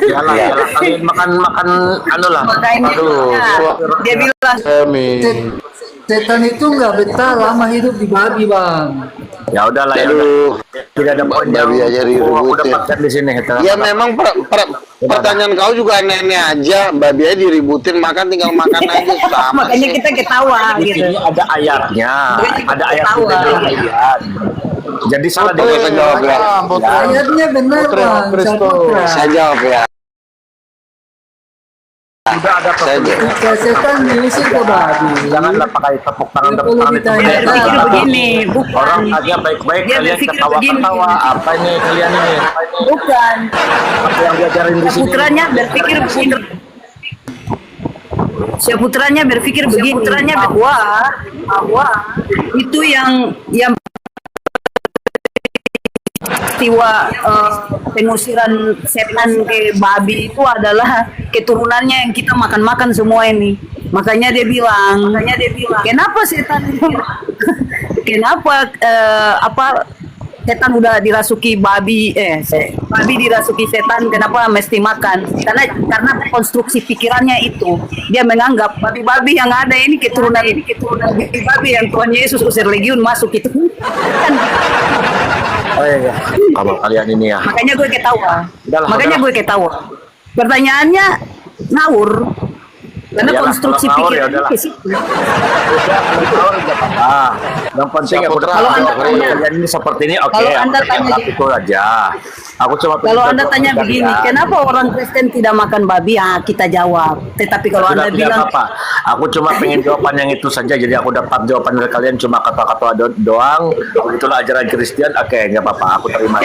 Yalah, kalian makan anu lah. Makanya dia bilang Setan itu nggak betah lama hidup di babi, Bang. Ya udahlah, ya udah. Tidak ada poin yang Babi aja aku diributin. dapatkan di sini. Ya memang pertanyaan kau juga aneh-aneh aja. Babi aja diributin, makan tinggal makan aja, susah amat makanya sih. kita ketawa Di gitu. sini ada ayatnya, ada ayat Ketawa. tidak ada ayat. Jadi salah Boleh saya jawab ya? Ayatnya benar, Bang. Syaputra. Saya jawab ya. Sudah ada Saya jawab. Jika setan diusir ke babi, Janganlah pakai tepuk tangan Nggak tepuk perlu tangan itu ditanya. Dia beda. berpikir begini, Orang bukan. aja baik-baik, Dia kalian berpikir ketawa-ketawa. Apa ini kalian ini? Bukan. Apa yang diajarin di sini? Putranya berpikir begini. Putranya berpikir begini bahwa itu yang peristiwa pengusiran setan ke babi itu adalah keturunannya yang kita makan semua ini. Makanya dia bilang, kenapa setan kenapa setan udah dirasuki babi babi dirasuki setan, kenapa mesti makan? Karena konstruksi pikirannya itu, dia menganggap babi-babi yang ada ini keturunan babi yang Tuhan Yesus usir legiun masuk itu kan. Oh iya, kalau kalian ini ya. Makanya gue ketawa. Udahlah. Gue ketawa. Pertanyaannya ngawur. Karena Iyalah, konstruksi kalau ngawur, ya pikirannya udahlah. ke situ. Yang penting aku udah Kalau Anda tanya, kalian ini seperti ini, oke. kalau Anda tanya itu aja. Aku cuma Kalau Anda pengen tanya jawab begini, kalian. kenapa orang Kristen tidak makan babi? Ya, kita jawab. Tetapi kalau Tidak, Anda tidak bilang apa-apa. Aku cuma pengen jawaban yang itu saja. Jadi aku dapat jawaban dari kalian cuma kata-kata doang. Itulah ajaran Kristen. Oke, nggak apa-apa. Aku terima.